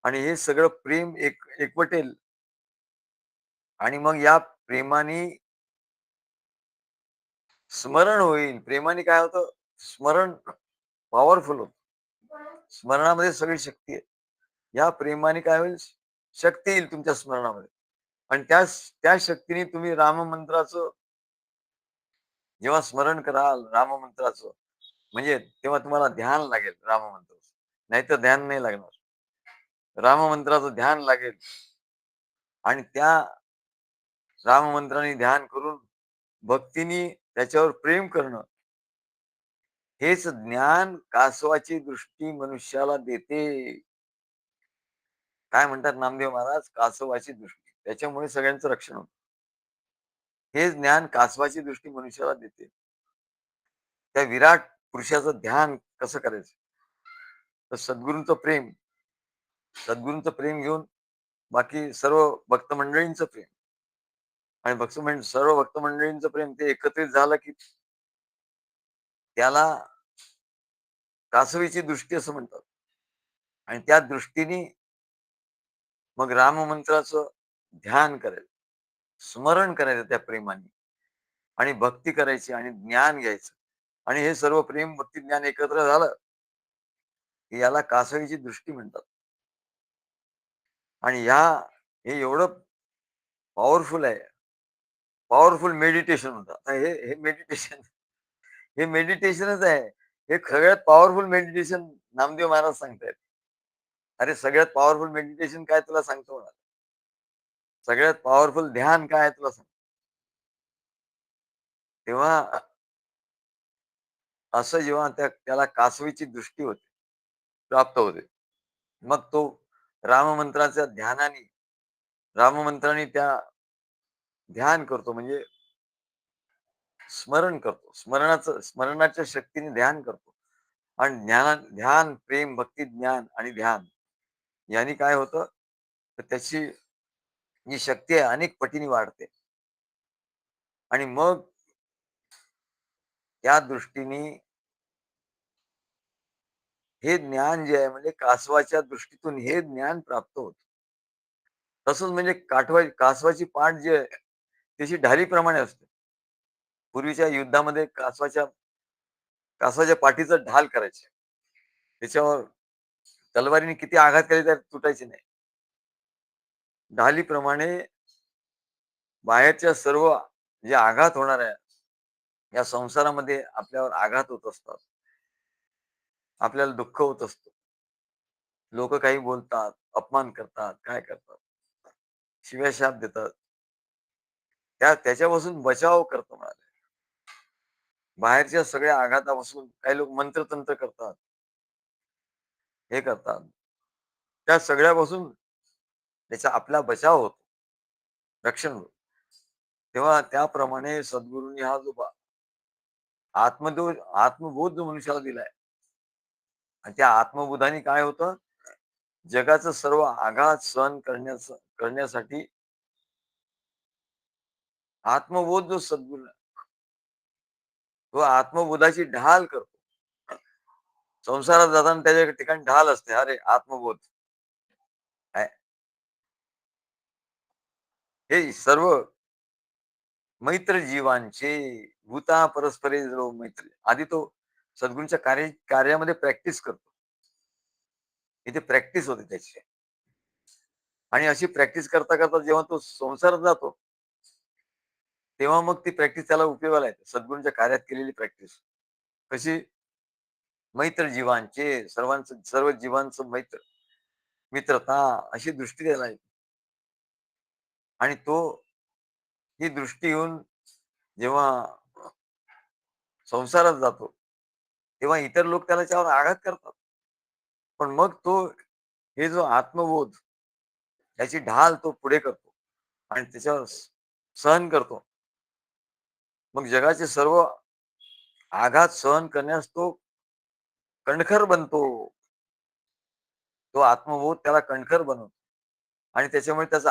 आणि हे सगळं प्रेम एकवटेल आणि मग या प्रेमाने स्मरण होईल. प्रेमाने काय होतं? स्मरण पॉवरफुल होतं. स्मरणामध्ये सगळी शक्ती आहे. या प्रेमाने काय होईल? शक्ती येईल तुमच्या स्मरणामध्ये आणि त्या शक्तीने तुम्ही राममंत्राचं जेव्हा स्मरण कराल राममंत्राचं, म्हणजे तेव्हा तुम्हाला ध्यान लागेल राममंत्राचं. नाहीतर ध्यान नाही लागणार. राममंत्राचं ध्यान लागेल आणि त्या राममंत्राने ध्यान करून भक्तीने त्याच्यावर प्रेम करणं, हेच ज्ञान कासवाची दृष्टी मनुष्याला देते. काय म्हणतात नामदेव महाराज? कासवाची दृष्टी. त्याच्यामुळे सगळ्यांचं रक्षण होतं. हे ज्ञान कासवाची दृष्टी मनुष्याला देते. त्या विराट पुरुषाचं ध्यान कसं करायचं? तर सद्गुरूंचं प्रेम घेऊन बाकी सर्व भक्त मंडळींचं प्रेम आणि सर्व भक्त मंडळींचं प्रेम ते एकत्रित झालं, की त्याला कासवीची दृष्टी असं म्हणतात. आणि त्या दृष्टीने मग राममंत्राचं ध्यान करायचं, स्मरण करायचं त्या प्रेमाने आणि भक्ती करायची आणि ज्ञान घ्यायचं आणि हे सर्व प्रेम, भक्ती, ज्ञान एकत्र झालं, की याला कासवीची दृष्टी म्हणतात. आणि हे एवढं पॉवरफुल आहे. पॉवरफुल मेडिटेशन होतं. आता हे मेडिटेशन हे मेडिटेशनच आहे. हे सगळ्यात पॉवरफुल मेडिटेशन नामदेव महाराज सांगतायत. अरे, सगळ्यात पॉवरफुल मेडिटेशन काय तुला सांगतो ना. सगळ्यात पॉवरफुल ध्यान काय आहे तुला सांग? तेव्हा असं जेव्हा त्याला कासवीची दृष्टी होते, प्राप्त होते. मग तो राममंत्राच्या ध्यानाने राममंत्राने त्या ध्यान करतो म्हणजे स्मरण करतो. स्मरणाच्या शक्तीने ध्यान करतो. आणि ध्यान, प्रेम, भक्ती, ज्ञान आणि ध्यान याने काय होतं, तर त्याची जी शक्ती आहे अनेक पटीने वाढते. आणि मग त्या दृष्टीने हे ज्ञान जे आहे म्हणजे कासवाच्या दृष्टीतून हे ज्ञान प्राप्त होतं. तसंच म्हणजे कासवाची पाठ जी आहे, त्याची ढालीप्रमाणे असते. पूर्वीच्या युद्धामध्ये कासवाच्या पाठीचा ढाल करायचे. त्याच्यावर तलवारीने किती आघात केले तर तुटायचे नाही. ढालीप्रमाणे बाहेरच्या सर्व जे आघात होणार आहे, या संसारामध्ये आपल्यावर आघात होत असतात. आपल्याला दुःख होत असतं. लोकं काही बोलतात, अपमान करतात, काय करतात, शिव्या-शाप देतात. त्याच्यापासून बचाव करतो म्हणाले. बाहेरच्या सगळ्या आघातापासून काही लोक मंत्रतंत्र करतात, हे करतात. त्या सगळ्यापासून त्याचा आपला बचाव होतो, रक्षण होतं. तेव्हा त्याप्रमाणे सद्गुरूंनी हा जो आत्मबोध जो मनुष्याला दिलाय आणि त्या आत्मबोधाने काय होतं, जगाचं सर्व आघात सहन करण्यासाठी आत्मबोध जो सद्गुरू तो आत्मबोधाची ढाल करतो. संसारात जाताना त्याच्या ठिकाणी ढाल असते. अरे आत्मबोध आहे. हे सर्व मैत्र जीवांचे भूता परस्परे जो मैत्री. आधी तो सद्गुरूंच्या कार्यामध्ये प्रॅक्टिस करतो. इथे प्रॅक्टिस होते त्याची. आणि अशी प्रॅक्टिस करता जेव्हा तो संसारात जातो, तेव्हा मग ती प्रॅक्टिस त्याला उपयोगाला येते. सद्गुरूंच्या कार्यात केलेली प्रॅक्टिस. कशी? मैत्र जीवांचे सर्व जीवांचं मित्रता अशी दृष्टी त्याला येते. आणि तो ही दृष्टी येऊन जेव्हा संसारात जातो, तेव्हा इतर लोक त्याच्यावर आघात करतात. पण मग तो हे जो आत्मबोध त्याची ढाल तो पुढे करतो आणि त्याच्यावर सहन करतो. मग जगाचे सर्व आघात सहन करण्यास तो कणखर बनतो. तो आत्मबोध त्याला कणखर बनवतो आणि त्याच्यामुळे त्याचं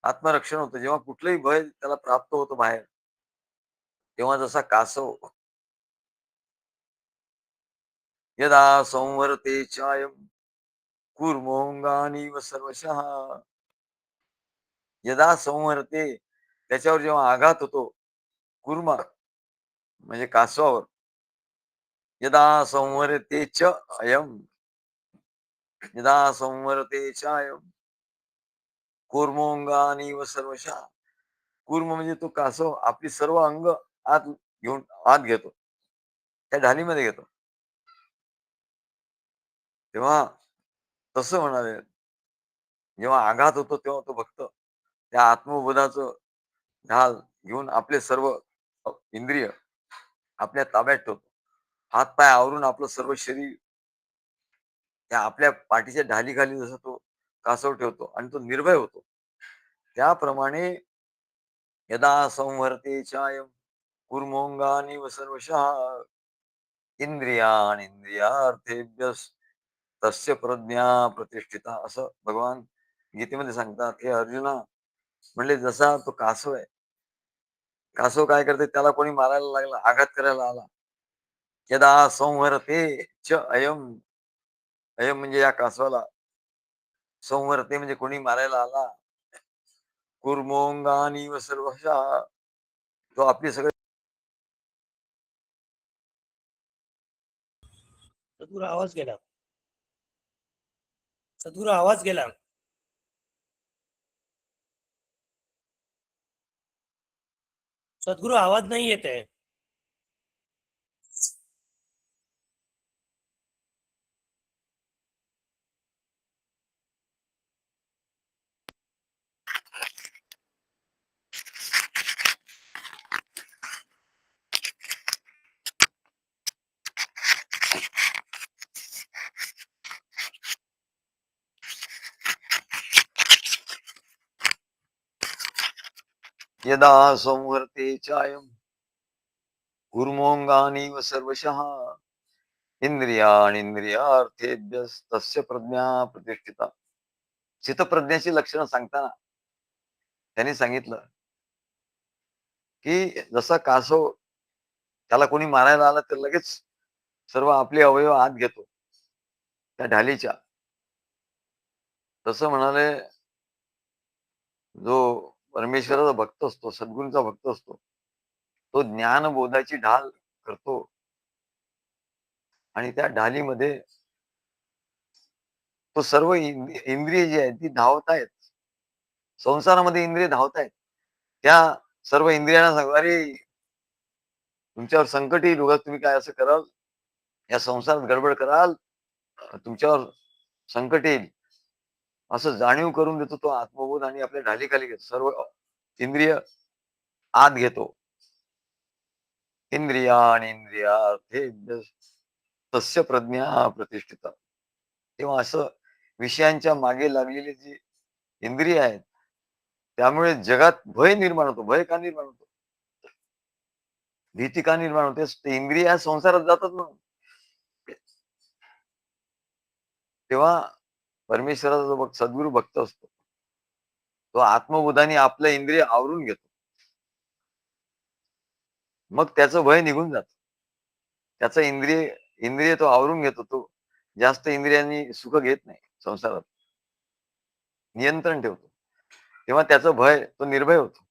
आत्मरक्षण होतं. जेव्हा कुठलंही भय त्याला प्राप्त होतं बाहेर, तेव्हा जसा कासव यदा संवर्ते चायं कूर्मोऽंगानीव सर्वशः यदा संवर्ते त्याच्यावर जेव्हा आघात होतो, कूर्म म्हणजे कासवावर, यदा संवर्ते च अयं यदा संवर्ते चायं कूर्मोऽंगानीव सर्वशः कूर्म म्हणजे तो कासव आपली सर्व अंग आत घेतो. त्या ढालीमध्ये घेतो. तेव्हा तसं म्हणाले, जेव्हा आघात होतो तेव्हा तो भक्त त्या आत्मबोधाचं ढाल घेऊन आपले सर्व इंद्रिय आपल्या ताब्यात ठेवतो. हात-पाय आवरून आपलं सर्व शरीर त्या आपल्या पाठीच्या ढालीखाली जसा तो कासव ठेवतो आणि तो निर्भय होतो. त्याप्रमाणे यदा संवर्ते चायं कूर्मोऽंगानीव सर्वशः इंद्रियार्थेभ्यस् तस्य प्रज्ञा प्रतिष्ठिता असं भगवान गीतेमध्ये सांगतात. हे अर्जुना म्हणले जसा तो कासव आहे. कासव काय करते त्याला कोणी मारायला लागला, आघात करायला आला. यदा संहरते च अयम अयम म्हणजे या कासवाला संहरते म्हणजे कोणी मारायला आला. कूर्मोऽंगानीव सर्वशः तो आपली सगळी सद्गुरू आवाज गेला. सद्गुरू आवाज गेला. सद्गुरू आवाज नाही येत आहे. यदा संवर्ते चायम कूर्मोऽङ्गानीव सर्वशः इंद्रियार्थेभ्यस्तस्य प्रज्ञा प्रतिष्ठिता. चित्तप्रज्ञेची लक्षणं सांगताना त्यांनी सांगितलं की जसा कासव त्याला कोणी मारायला आला तर लगेच सर्व आपले अवयव आत घेतो त्या ढालीच्या, तसं म्हणाले जो परमेश्वराचा भक्त असतो, सद्गुरूचा भक्त असतो, तो ज्ञानबोधाची ढाल करतो आणि त्या ढालीमध्ये तो सर्व इंद्रिय जी आहेत ती धावतायत. संसारामध्ये इंद्रिय धावतायत. त्या सर्व इंद्रियांना सांगतो, "अरे, तुमच्यावर संकट येईल उगाच तुम्ही काय असं कराल, या संसारात गडबड कराल, तुमच्यावर संकट येईल." असं जाणीव करून देतो तो आत्मबोध आणि आपल्या ढालीखाली घेतो. सर्व इंद्रिय आत घेतो. इंद्रियार्थेभ्य तस्य प्रज्ञा प्रतिष्ठिता. तेव्हा असं विषयांच्या मागे लागलेली जी इंद्रिय आहेत, त्यामुळे जगात भय निर्माण होतो. भय का निर्माण होतो? भीती का निर्माण होते? ते इंद्रिय या संसारात जातात म्हणून. तेव्हा परमेश्वराचा जो सद्गुरू भक्त असतो, तो आत्मबोधाने आपलं इंद्रिय आवरून घेतो. मग त्याचं भय निघून जातं. त्याचं इंद्रिय इंद्रिय तो आवरून घेतो. तो जास्त इंद्रियांनी सुख घेत नाही संसारात. नियंत्रण ठेवतो. तेव्हा त्याचं भय तो निर्भय होतो.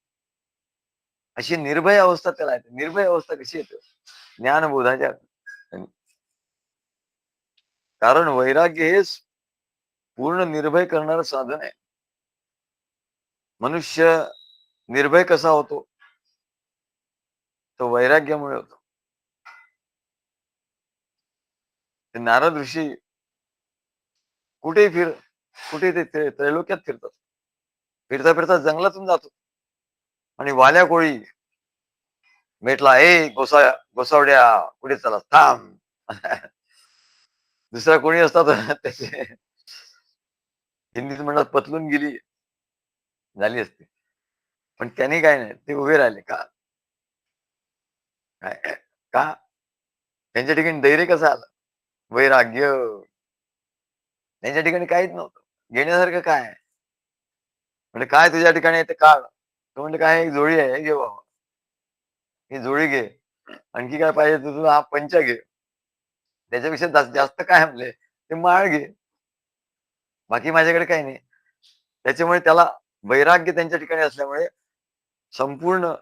अशी निर्भय अवस्था त्याला येते. निर्भय अवस्था कशी येते? ज्ञानबोधाच्या. कारण वैराग्य हेच पूर्ण निर्भय करणारं साधन आहे. मनुष्य निर्भय कसा होतो? तो वैराग्यामुळे होतो. ते नारद ऋषी कुठेही कुठे ते त्रैलोक्यात फिरतात. फिरता फिरता जंगलातून जातो आणि वाल्या कोळी भेटला, "ए गोसावड्या, कुठे चालला? थांब." दुसरा कोणी असता तर त्याचे हिंदीत म्हणतात पतलून गेली झाली असती. पण त्यांनी काय नाही, ते उभे राहिले. का? काय? का? त्यांच्या ठिकाणी धैर्य कसं आलं? वैराग्य. त्यांच्या ठिकाणी काहीच नव्हतं. घेण्यासारखं काय आहे? म्हणजे काय तुझ्या ठिकाणी आहे ते काढ. तो म्हणले, "काय एक जोळी आहे, हे घे बाबा. ही जोळी घे. आणखी काय पाहिजे तर तुला हा पंचा घे. त्याच्यापेक्षा जास्त काय म्हणले, ते माळ घे. बाकी माझ्याकडे काही नाही." त्याच्यामुळे त्याला वैराग्य त्यांच्या ठिकाणी असल्यामुळे संपूर्ण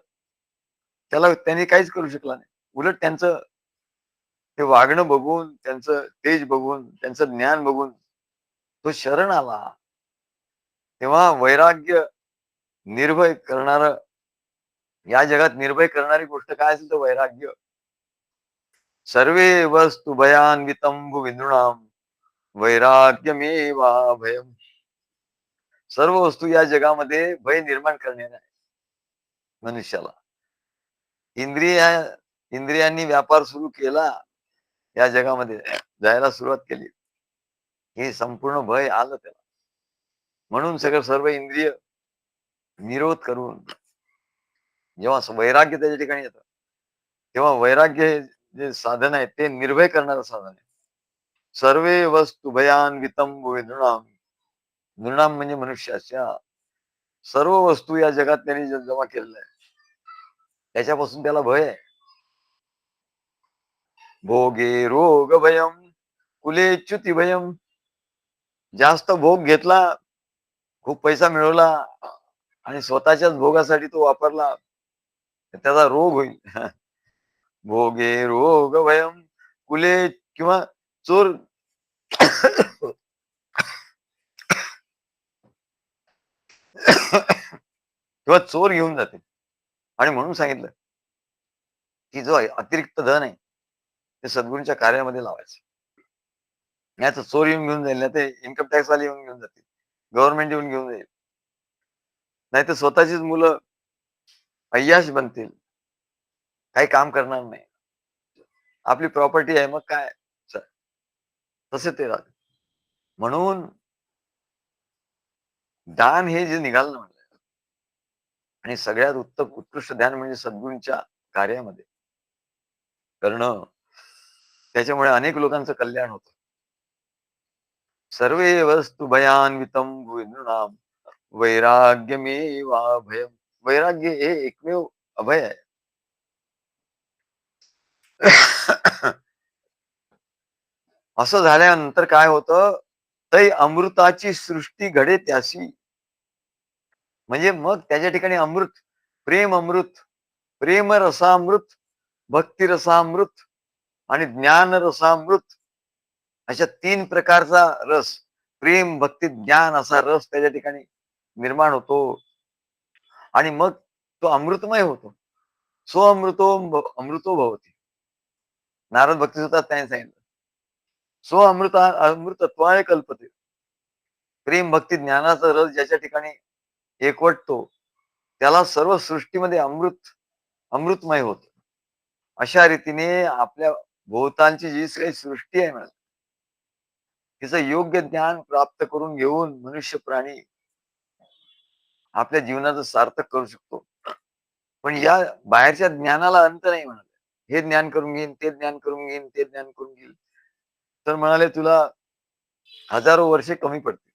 त्याला त्यांनी काहीच करू शकला नाही. उलट त्यांचं ते वागणं बघून, त्यांचं तेज बघून, त्यांचं ज्ञान बघून तो शरण आला. तेव्हा वैराग्य निर्भय करणारं, या जगात निर्भय करणारी गोष्ट काय असेल तर वैराग्य. सर्वे वस्तु भयान्वितं भुविनृणां वैराग्यमेवा भयम्. सर्व वस्तू या जगामध्ये भय निर्माण करणाऱ्या आहे मनुष्याला. इंद्रिय इंद्रियांनी व्यापार सुरू केला, या जगामध्ये जायला सुरुवात केली, हे संपूर्ण भय आलं त्याला. म्हणून सर्व इंद्रिय निरोध करून जेव्हा वैराग्य त्याच्या ठिकाणी येतं, तेव्हा वैराग्य हे जे साधन आहे ते निर्भय करणारं साधन आहे. सर्वे वस्तू भयान्वितं नृणाम. नृणाम म्हणजे मनुष्याच्या. सर्व वस्तू या जगात त्यांनी जमा केलेल्या आहे, त्याच्यापासून त्याला भय आहे. भोगे रोग भयम कुले च्युती भयम. जास्त भोग घेतला, खूप पैसा मिळवला आणि स्वतःच्याच भोगासाठी तो वापरला, तर त्याचा रोग होईल. भोगे रोग भयम कुले किंवा चोर किंवा चोर घेऊन जाते. आणि म्हणून सांगितलं की जो अतिरिक्त धन आहे ते सद्गुरूंच्या कार्यामध्ये लावायचं. नाही तर चोर येऊन घेऊन जाईल, नाही ते इन्कम टॅक्स वाले येऊन घेऊन जातील, गव्हर्नमेंट येऊन घेऊन जाईल, नाही तर स्वतःचीच मुलं अय्याश बनतील, काही काम करणार नाही. आपली प्रॉपर्टी आहे, मग काय तसे ते राहते. म्हणून दान हे जे निघालं ना, आणि सगळ्यात उत्कृष्ट ध्यान म्हणजे सद्गुरूंच्या कार्यामध्ये करणं. त्याच्यामुळे अनेक लोकांचं कल्याण होतं. सर्वे वस्तु भयान्वितं भुवी नृणां वैराग्यमेवाभयम्. वैराग्य हे एकमेव अभय आहे. असं झाल्यानंतर काय होतं? तै अमृताची सृष्टी घडे त्यासी. म्हणजे मग त्याच्या ठिकाणी अमृत, प्रेम अमृत, प्रेम रसामृत, भक्ती रसामृत आणि ज्ञान रसामृत अशा 3 प्रकारचा रस, प्रेम, भक्ती, ज्ञान असा रस त्याच्या ठिकाणी निर्माण होतो आणि मग तो अमृतमय होतो. सो अमृतो भवती. नारद भक्तिसूत्रात त्याने सांगितलं. सो अमृतत्वाय कल्पते. प्रेम, भक्ती, ज्ञानाचा रस ज्याच्या ठिकाणी एकवटतो, त्याला सर्व सृष्टीमध्ये अमृतमय होतं. अशा रीतीने आपल्या भोवतालची जी काही सृष्टी आहे ना, तिचं योग्य ज्ञान प्राप्त करून घेऊन मनुष्य प्राणी आपल्या जीवनाचं सार्थक करू शकतो. पण या बाहेरच्या ज्ञानाला अंत नाही म्हणाले. हे ज्ञान करून घेईन, ते ज्ञान करून घेईन, ते ज्ञान करून घेईन. तर म्हणाले तुला हजारो वर्षे कमी पडतील.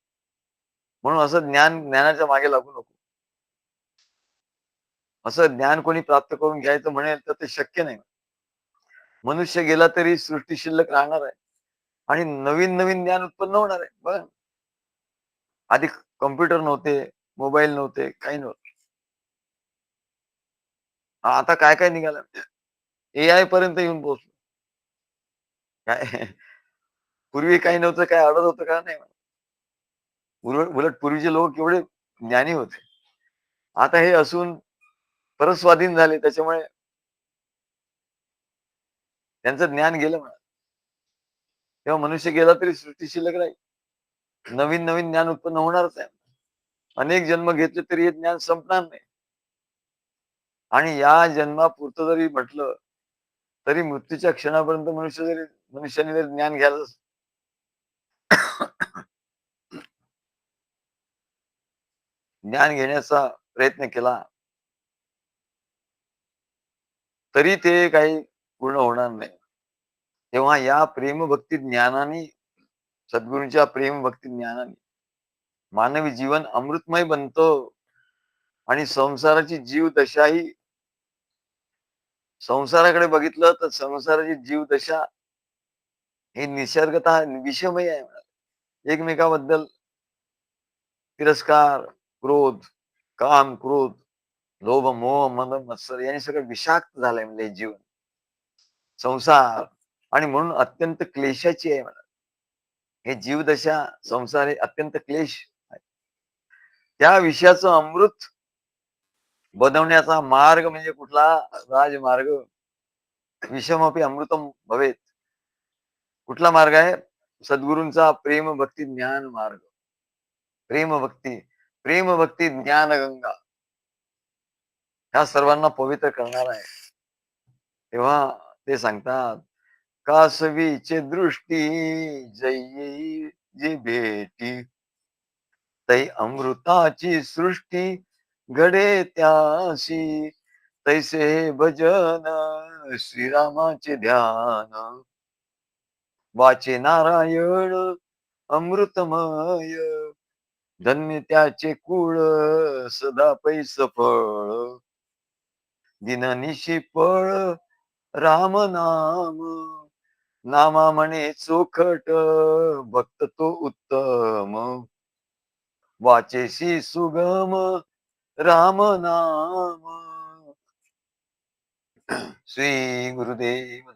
म्हणून असं ज्ञानाच्या मागे लागू नको. असं ज्ञान कोणी प्राप्त करून घ्यायचं म्हणेल तर ते शक्य नाही. मनुष्य गेला तरी सृष्टी शिल्लक राहणार आहे आणि नवीन ज्ञान उत्पन्न होणार आहे. बघा, आधी कॉम्प्युटर नव्हते, मोबाईल नव्हते, काही नव्हतं. आता काय निघालं? एआय पर्यंत येऊन पोहोचलो. काय पूर्वी काही नव्हतं, काय अडत होतं का नाही. उलट पूर्वीचे लोक केवढे ज्ञानी होते. आता हे असून परस्वाधीन झाले, त्याच्यामुळे त्यांचं ज्ञान गेलं म्हणा. तेव्हा मनुष्य गेला तरी सृष्टी शिल्लक राहील. नवीन ज्ञान उत्पन्न होणारच आहे. अनेक जन्म घेतले तरी हे ज्ञान संपणार नाही. आणि या जन्मापुरतं जरी म्हटलं तरी मृत्यूच्या क्षणापर्यंत मनुष्याने जर ज्ञान घ्यायला ज्ञान घेण्याचा प्रयत्न केला तरी ते काही पूर्ण होणार नाही. तेव्हा या प्रेमभक्ती ज्ञानाने, सद्गुरूंच्या प्रेमभक्ती ज्ञानाने मानवी जीवन अमृतमय बनतं आणि संसाराची जीवदशाही, संसाराकडे बघितलं तर संसाराची जीवदशा ही निसर्गतः विषमय आहे. एकमेकाबद्दल तिरस्कार, क्रोध, काम, क्रोध, लोभ, मोह, मद, मत्सर यांनी सगळं विषाक्त झालंय म्हणजे जीवन, संसार. आणि म्हणून अत्यंत क्लेशाची आहे म्हणा. हे जीवदशा, संसार हे अत्यंत क्लेश आहे. त्या विषयाचं अमृत बनवण्याचा मार्ग म्हणजे कुठला? राजमार्ग. विषमपि अमृतम भवेत. कुठला मार्ग आहे? सद्गुरूंचा प्रेम भक्ती ज्ञान मार्ग. प्रेम भक्ती ज्ञान गंगा ह्या सर्वांना पवित्र करणार आहे. तेव्हा ते सांगतात, कासवीचे दृष्टी जयी जी भेटी, तै अमृताची सृष्टी घडे त्यासी. तैसे भजन श्रीरामाचे ध्यान, वाचे नारायण अमृतमय. धन्य त्याचे कुळ सदा पैस फळ, दिननिशी फळ राम नाम. नामा म्हणे चोखट भक्त तो उत्तम, वाचेशी सुगम राम नाम. श्री गुरुदेव